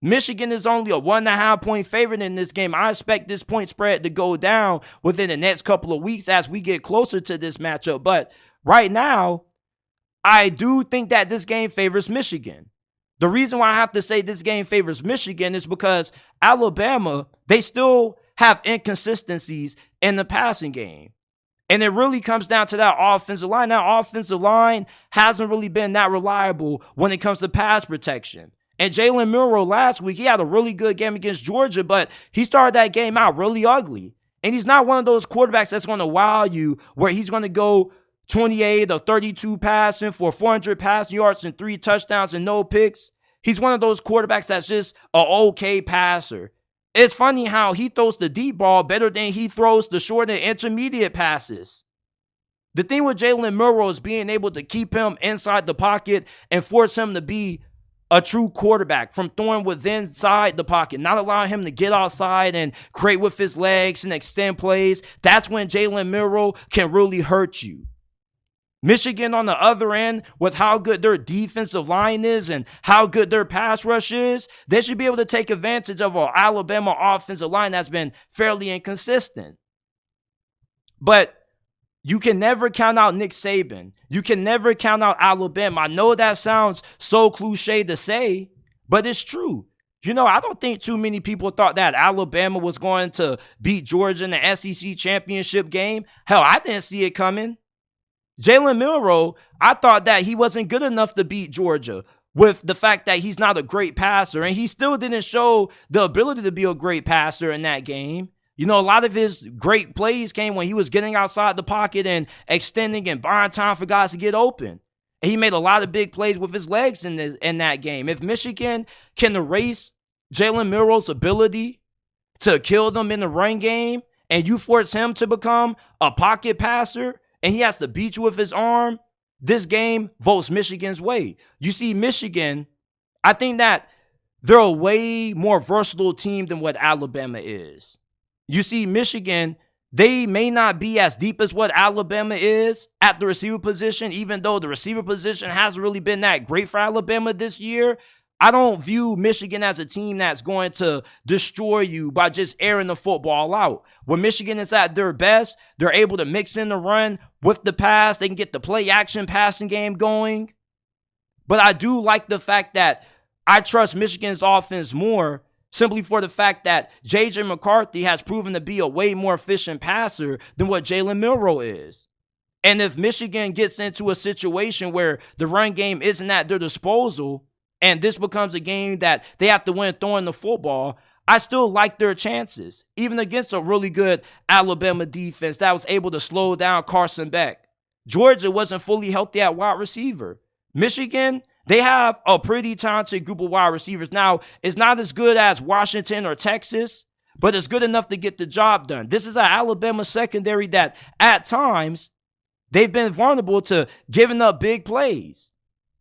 Michigan is only a 1.5 point favorite in this game. I expect this point spread to go down within the next couple of weeks as we get closer to this matchup. But right now, I do think that this game favors Michigan. The reason why I have to say this game favors Michigan is because Alabama, they still have inconsistencies in the passing game. And it really comes down to that offensive line. That offensive line hasn't really been that reliable when it comes to pass protection. And Jalen Milroe last week, he had a really good game against Georgia, but he started that game out really ugly. And he's not one of those quarterbacks that's going to wow you where he's going to go 28 or 32 passing for 400 passing yards and 3 touchdowns and no picks. He's one of those quarterbacks that's just an okay passer. It's funny how he throws the deep ball better than he throws the short and intermediate passes. The thing with Jalen Milroe is being able to keep him inside the pocket and force him to be a true quarterback from throwing within inside the pocket, not allowing him to get outside and create with his legs and extend plays. That's when Jalen Milroe can really hurt you. Michigan on the other end, with how good their defensive line is and how good their pass rush is, they should be able to take advantage of an Alabama offensive line that's been fairly inconsistent. But you can never count out Nick Saban. You can never count out Alabama. I know that sounds so cliche to say, but it's true. You know, I don't think too many people thought that Alabama was going to beat Georgia in the SEC Championship game. Hell, I didn't see it coming. Jalen Milroe, I thought that he wasn't good enough to beat Georgia with the fact that he's not a great passer, and he still didn't show the ability to be a great passer in that game. You know, a lot of his great plays came when he was getting outside the pocket and extending and buying time for guys to get open. And he made a lot of big plays with his legs in that game. If Michigan can erase Jalen Milroe's ability to kill them in the run game, and you force him to become a pocket passer, and he has to beat you with his arm, this game votes Michigan's way. You see, Michigan, I think that they're a way more versatile team than what Alabama is. You see, Michigan, they may not be as deep as what Alabama is at the receiver position, even though the receiver position hasn't really been that great for Alabama this year. I don't view Michigan as a team that's going to destroy you by just airing the football out. When Michigan is at their best, they're able to mix in the run with the pass. They can get the play action passing game going. But I do like the fact that I trust Michigan's offense more simply for the fact that J.J. McCarthy has proven to be a way more efficient passer than what Jalen Milroe is. And if Michigan gets into a situation where the run game isn't at their disposal, and this becomes a game that they have to win throwing the football, I still like their chances, even against a really good Alabama defense that was able to slow down Carson Beck. Georgia wasn't fully healthy at wide receiver. Michigan, they have a pretty talented group of wide receivers. Now, it's not as good as Washington or Texas, but it's good enough to get the job done. This is an Alabama secondary that, at times, they've been vulnerable to giving up big plays.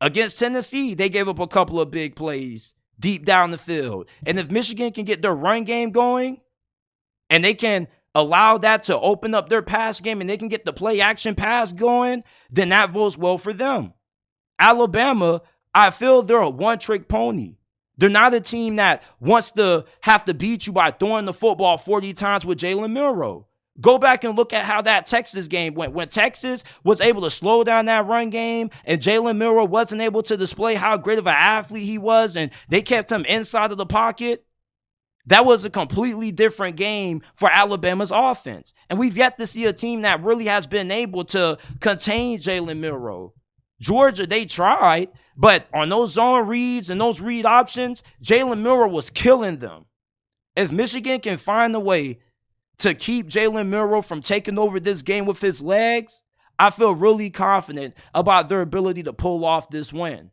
Against Tennessee, they gave up a couple of big plays deep down the field. And if Michigan can get their run game going, and they can allow that to open up their pass game, and they can get the play action pass going, then that bodes well for them. Alabama, I feel they're a one-trick pony. They're not a team that wants to have to beat you by throwing the football 40 times with Jalen Milroe. Go back and look at how that Texas game went. When Texas was able to slow down that run game and Jalen Milroe wasn't able to display how great of an athlete he was, and they kept him inside of the pocket, that was a completely different game for Alabama's offense. And we've yet to see a team that really has been able to contain Jalen Milroe. Georgia, they tried, but on those zone reads and those read options, Jalen Milroe was killing them. If Michigan can find a way to keep Jalen Milroe from taking over this game with his legs, I feel really confident about their ability to pull off this win.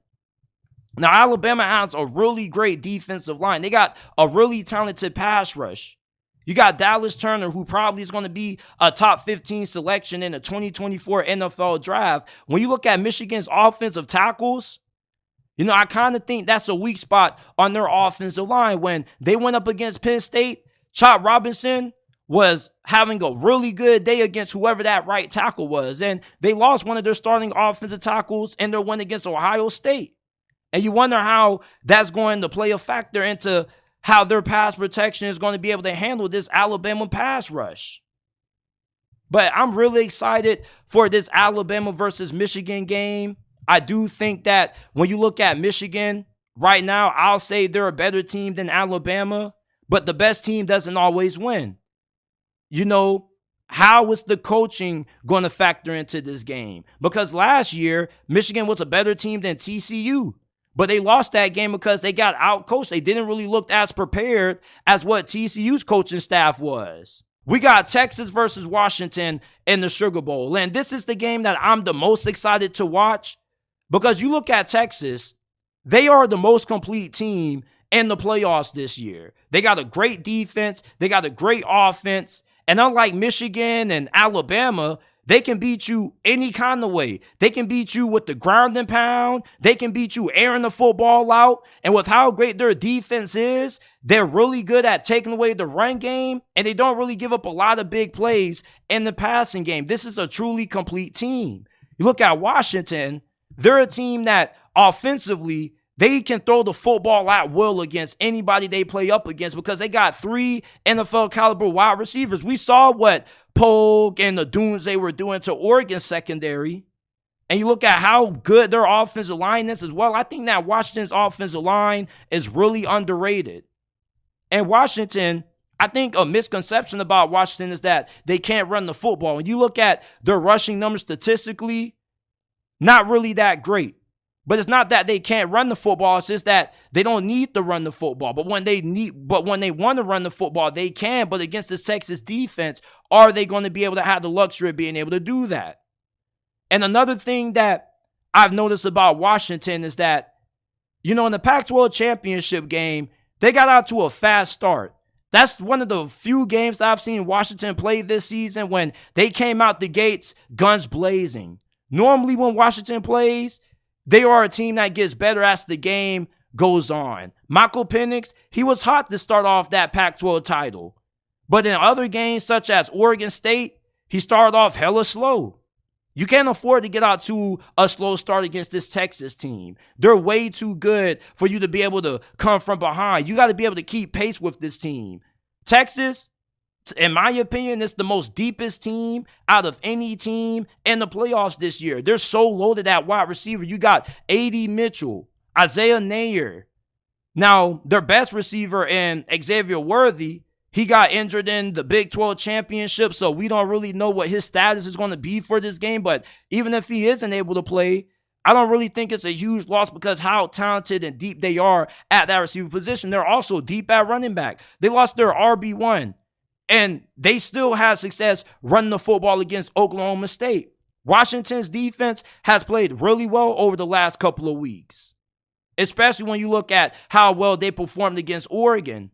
Now, Alabama has a really great defensive line. They got a really talented pass rush. You got Dallas Turner, who probably is going to be a top 15 selection in the 2024 NFL draft. When you look at Michigan's offensive tackles, you know, I kind of think that's a weak spot on their offensive line. When they went up against Penn State, Chop Robinson was having a really good day against whoever that right tackle was. And they lost one of their starting offensive tackles in their win against Ohio State. And you wonder how that's going to play a factor into how their pass protection is going to be able to handle this Alabama pass rush. But I'm really excited for this Alabama versus Michigan game. I do think that when you look at Michigan right now, I'll say they're a better team than Alabama, but the best team doesn't always win. You know, how is the coaching going to factor into this game? Because last year, Michigan was a better team than TCU, but they lost that game because they got out-coached. They didn't really look as prepared as what TCU's coaching staff was. We got Texas versus Washington in the Sugar Bowl. And this is the game that I'm the most excited to watch because you look at Texas, they are the most complete team in the playoffs this year. They got a great defense. They got a great offense. And unlike Michigan and Alabama, they can beat you any kind of way. They can beat you with the ground and pound. They can beat you airing the football out. And with how great their defense is, they're really good at taking away the run game, and they don't really give up a lot of big plays in the passing game. This is a truly complete team. You look at Washington, they're a team that offensively, they can throw the football at will against anybody they play up against because they got 3 NFL caliber wide receivers. We saw what Polk and the Dunes they were doing to Oregon secondary. And you look at how good their offensive line is as well. I think that Washington's offensive line is really underrated. And Washington, I think a misconception about Washington is that they can't run the football. When you look at their rushing numbers statistically, not really that great. But it's not that they can't run the football. It's just that they don't need to run the football. But when they want to run the football, they can. But against the Texas defense, are they going to be able to have the luxury of being able to do that? And another thing that I've noticed about Washington is that, in the Pac-12 championship game, they got out to a fast start. That's one of the few games that I've seen Washington play this season when they came out the gates, guns blazing. Normally when Washington plays, they are a team that gets better as the game goes on. Michael Penix, he was hot to start off that Pac-12 title. But in other games, such as Oregon State, he started off hella slow. You can't afford to get out to a slow start against this Texas team. They're way too good for you to be able to come from behind. You got to be able to keep pace with this team. Texas, in my opinion, is the most deepest team out of any team in the playoffs this year. They're so loaded at wide receiver. You got A.D. Mitchell, Isaiah Nayer. Now, their best receiver in Xavier Worthy, he got injured in the Big 12 championship, so we don't really know what his status is going to be for this game. But even if he isn't able to play, I don't really think it's a huge loss because how talented and deep they are at that receiver position. They're also deep at running back. They lost their RB1, and they still had success running the football against Oklahoma State. Washington's defense has played really well over the last couple of weeks, especially when you look at how well they performed against Oregon.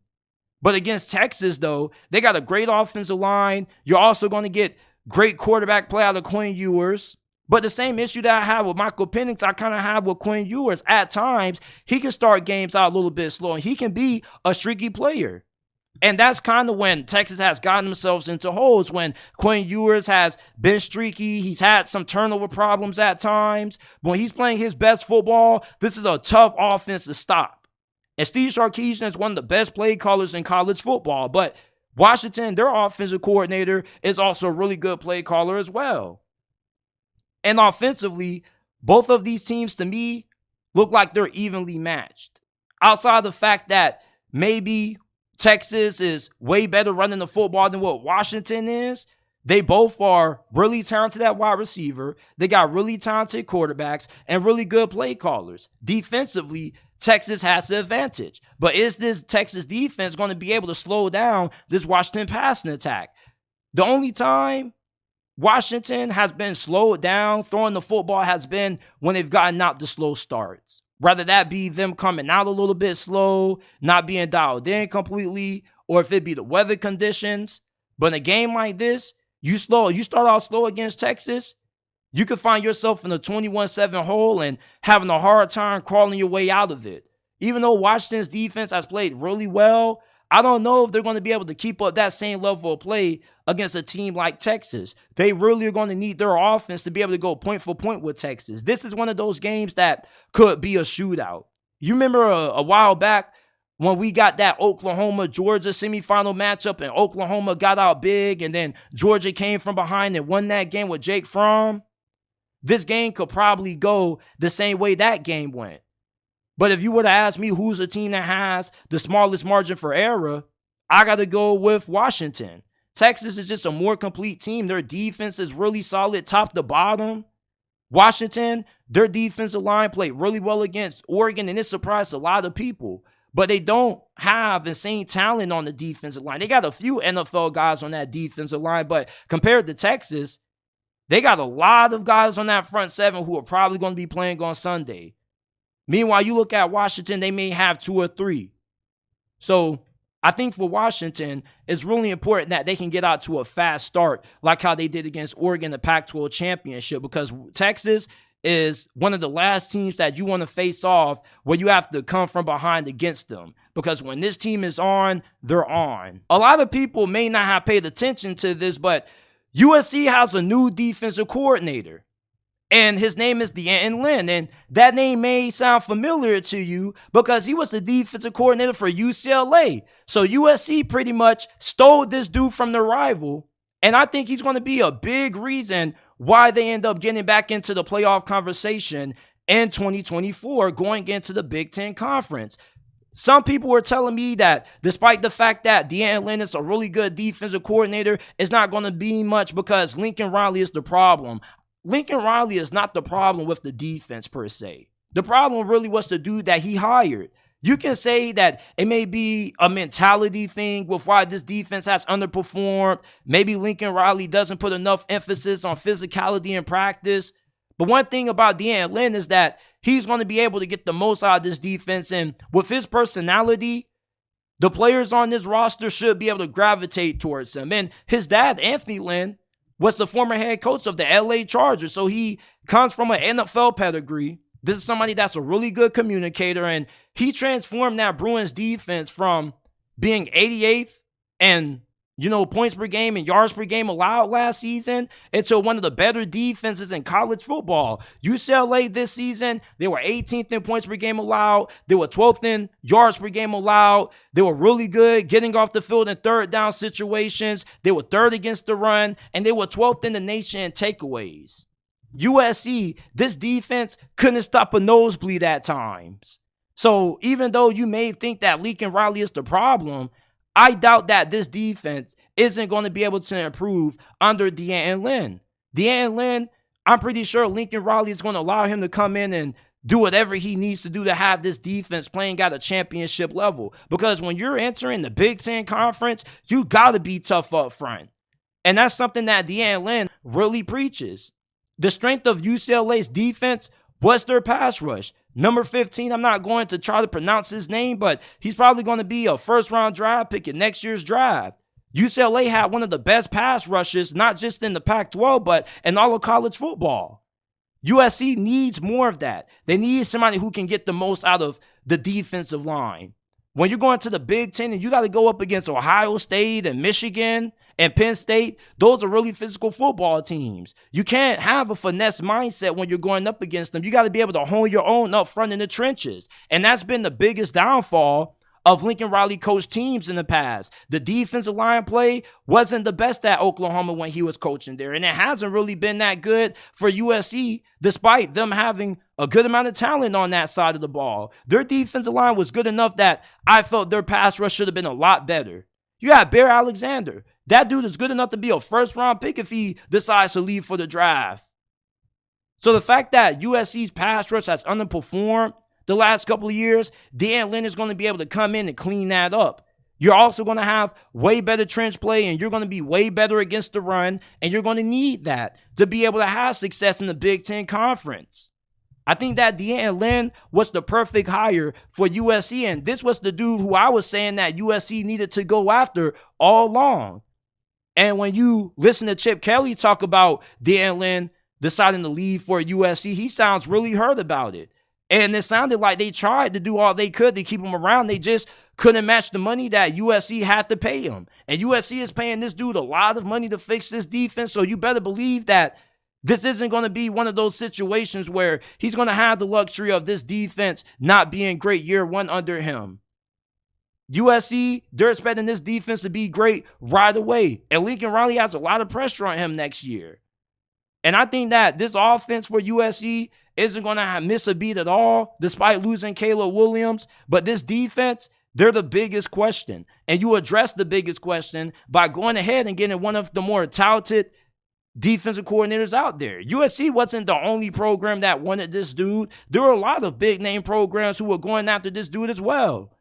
But against Texas, though, they got a great offensive line. You're also going to get great quarterback play out of Quinn Ewers. But the same issue that I have with Michael Penix, I kind of have with Quinn Ewers. At times, he can start games out a little bit slow, and he can be a streaky player. And that's kind of when Texas has gotten themselves into holes, when Quinn Ewers has been streaky. He's had some turnover problems at times. But when he's playing his best football, this is a tough offense to stop. And Steve Sarkisian is one of the best play callers in college football. But Washington, their offensive coordinator, is also a really good play caller as well. And offensively, both of these teams, to me, look like they're evenly matched. Outside of the fact that maybe Texas is way better running the football than what Washington is, they both are really talented at wide receiver. They got really talented quarterbacks and really good play callers. Defensively, Texas has the advantage. But is this Texas defense going to be able to slow down this Washington passing attack? The only time Washington has been slowed down throwing the football has been when they've gotten out the slow starts. Whether that be them coming out a little bit slow, not being dialed in completely, or if it be the weather conditions. But in a game like this, you start out slow against Texas, you could find yourself in a 21-7 hole and having a hard time crawling your way out of it. Even though Washington's defense has played really well, I don't know if they're going to be able to keep up that same level of play against a team like Texas. They really are going to need their offense to be able to go point for point with Texas. This is one of those games that could be a shootout. You remember a while back when we got that Oklahoma-Georgia semifinal matchup and Oklahoma got out big and then Georgia came from behind and won that game with Jake Fromm? This game could probably go the same way that game went. But if you were to ask me who's a team that has the smallest margin for error, I got to go with Washington. Texas is just a more complete team. Their defense is really solid top to bottom. Washington, their defensive line played really well against Oregon, and it surprised a lot of people. but they don't have insane talent on the defensive line. They got a few NFL guys on that defensive line, but compared to Texas, they got a lot of guys on that front seven who are probably going to be playing on Sunday. Meanwhile, you look at Washington, they may have 2 or 3. So I think for Washington, it's really important that they can get out to a fast start like how they did against Oregon in the Pac-12 championship, because Texas is one of the last teams that you want to face off where you have to come from behind against them, because when this team is on, they're on. A lot of people may not have paid attention to this, but USC has a new defensive coordinator, and his name is D'anton Lynn, and that name may sound familiar to you because he was the defensive coordinator for UCLA. So USC pretty much stole this dude from their rival, and I think he's going to be a big reason why they end up getting back into the playoff conversation in 2024 going into the Big Ten Conference. Some people were telling me that despite the fact that D'anton Lynn is a really good defensive coordinator, it's not going to be much because Lincoln Riley is the problem. Lincoln Riley is not the problem with the defense per se. The problem really was the dude that he hired. You can say that it may be a mentality thing with why this defense has underperformed. Maybe Lincoln Riley doesn't put enough emphasis on physicality in practice. But one thing about D'anton Lynn is that he's going to be able to get the most out of this defense. And with his personality, the players on this roster should be able to gravitate towards him. And his dad, Anthony Lynn, was the former head coach of the LA Chargers. So he comes from an NFL pedigree. This is somebody that's a really good communicator, and he transformed that Bruins defense from being 88th and, points per game and yards per game allowed last season into one of the better defenses in college football. UCLA this season, they were 18th in points per game allowed. They were 12th in yards per game allowed. They were really good getting off the field in third down situations. They were third against the run, and they were 12th in the nation in takeaways. USC, this defense couldn't stop a nosebleed at times. So even though you may think that Lincoln Riley is the problem, I doubt that this defense isn't going to be able to improve under D'anton Lynn. D'anton Lynn, I'm pretty sure Lincoln Riley is going to allow him to come in and do whatever he needs to do to have this defense playing at a championship level. Because when you're entering the Big Ten Conference, you got to be tough up front. And that's something that D'anton Lynn really preaches. The strength of UCLA's defense was their pass rush. Number 15, I'm not going to try to pronounce his name, but he's probably going to be a first-round draft pick in next year's draft. UCLA had one of the best pass rushes, not just in the Pac-12, but in all of college football. USC needs more of that. They need somebody who can get the most out of the defensive line. When you're going to the Big Ten and you got to go up against Ohio State and Michigan and Penn State, those are really physical football teams. You can't have a finesse mindset when you're going up against them. You got to be able to hone your own up front in the trenches. And that's been the biggest downfall of Lincoln Riley coached teams in the past. The defensive line play wasn't the best at Oklahoma when he was coaching there. And it hasn't really been that good for USC, despite them having a good amount of talent on that side of the ball. Their defensive line was good enough that I felt their pass rush should have been a lot better. You have Bear Alexander. That dude is good enough to be a first-round pick if he decides to leave for the draft. So the fact that USC's pass rush has underperformed the last couple of years, D'anton Lynn is going to be able to come in and clean that up. You're also going to have way better trench play, and you're going to be way better against the run, and you're going to need that to be able to have success in the Big Ten Conference. I think that D'anton Lynn was the perfect hire for USC, and this was the dude who I was saying that USC needed to go after all along. And when you listen to Chip Kelly talk about D'anton Lynn deciding to leave for USC, he sounds really hurt about it. And it sounded like they tried to do all they could to keep him around. They just couldn't match the money that USC had to pay him. And USC is paying this dude a lot of money to fix this defense, so you better believe that this isn't going to be one of those situations where he's going to have the luxury of this defense not being great year one under him. USC, they're expecting this defense to be great right away. And Lincoln Riley has a lot of pressure on him next year. And I think that this offense for USC isn't going to miss a beat at all, despite losing Caleb Williams. But this defense, they're the biggest question. And you address the biggest question by going ahead and getting one of the more talented defensive coordinators out there. USC wasn't the only program that wanted this dude. There were a lot of big-name programs who were going after this dude as well.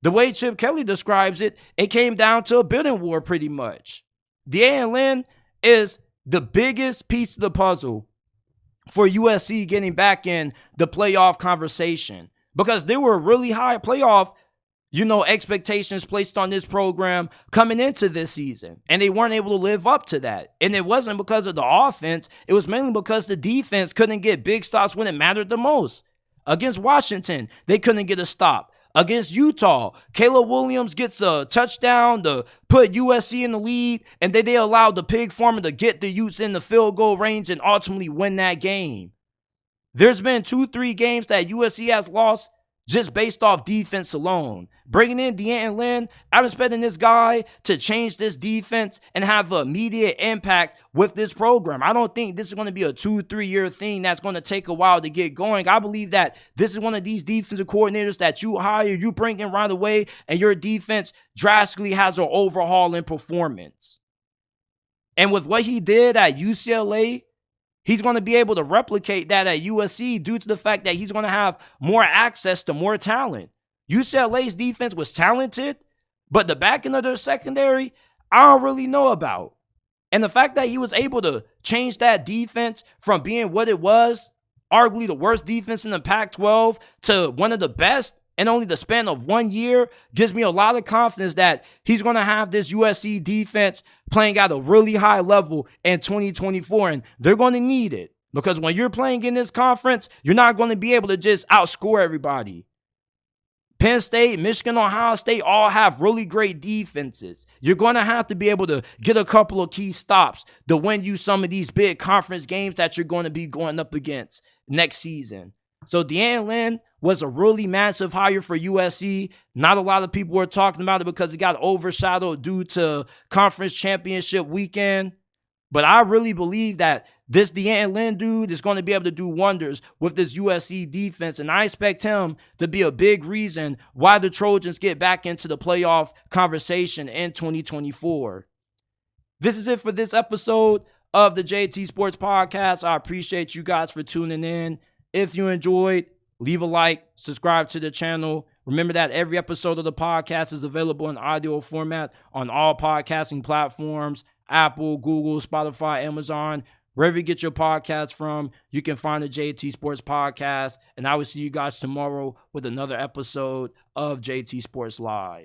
The way Chip Kelly describes it, it came down to a bidding war pretty much. D'anton Lynn is the biggest piece of the puzzle for USC getting back in the playoff conversation, because there were really high playoff expectations placed on this program coming into this season, and they weren't able to live up to that. And it wasn't because of the offense. It was mainly because the defense couldn't get big stops when it mattered the most. Against Washington, they couldn't get a stop. Against Utah, Caleb Williams gets a touchdown to put USC in the lead, and then they allowed the pig farmer to get the Utes in the field goal range and ultimately win that game. There's been 2-3 games that USC has lost just based off defense alone. Bringing in D'anton Lynn, I'm expecting this guy to change this defense and have an immediate impact with this program. I don't think this is going to be a 2-3 year thing that's going to take a while to get going. I believe that this is one of these defensive coordinators that you hire, you bring in right away, and your defense drastically has an overhaul in performance. And with what he did at UCLA, he's going to be able to replicate that at USC due to the fact that he's going to have more access to more talent. UCLA's defense was talented, but the back end of their secondary, I don't really know about. And the fact that he was able to change that defense from being what it was, arguably the worst defense in the Pac-12, to one of the best in only the span of 1 year, gives me a lot of confidence that he's going to have this USC defense playing at a really high level in 2024, and they're going to need it, because when you're playing in this conference, you're not going to be able to just outscore everybody. Penn State, Michigan, Ohio State all have really great defenses. You're going to have to be able to get a couple of key stops to win you some of these big conference games that you're going to be going up against next season. So D'anton Lynn was a really massive hire for USC. Not a lot of people were talking about it because it got overshadowed due to conference championship weekend. But I really believe that this D'anton Lynn dude is going to be able to do wonders with this USC defense, and I expect him to be a big reason why the Trojans get back into the playoff conversation in 2024. This is it for this episode of the JT Sports Podcast. I appreciate you guys for tuning in. If you enjoyed, leave a like, subscribe to the channel. Remember that every episode of the podcast is available in audio format on all podcasting platforms: Apple, Google, Spotify, Amazon. Wherever you get your podcasts from, you can find the JT Sports Podcast. And I will see you guys tomorrow with another episode of JT Sports Live.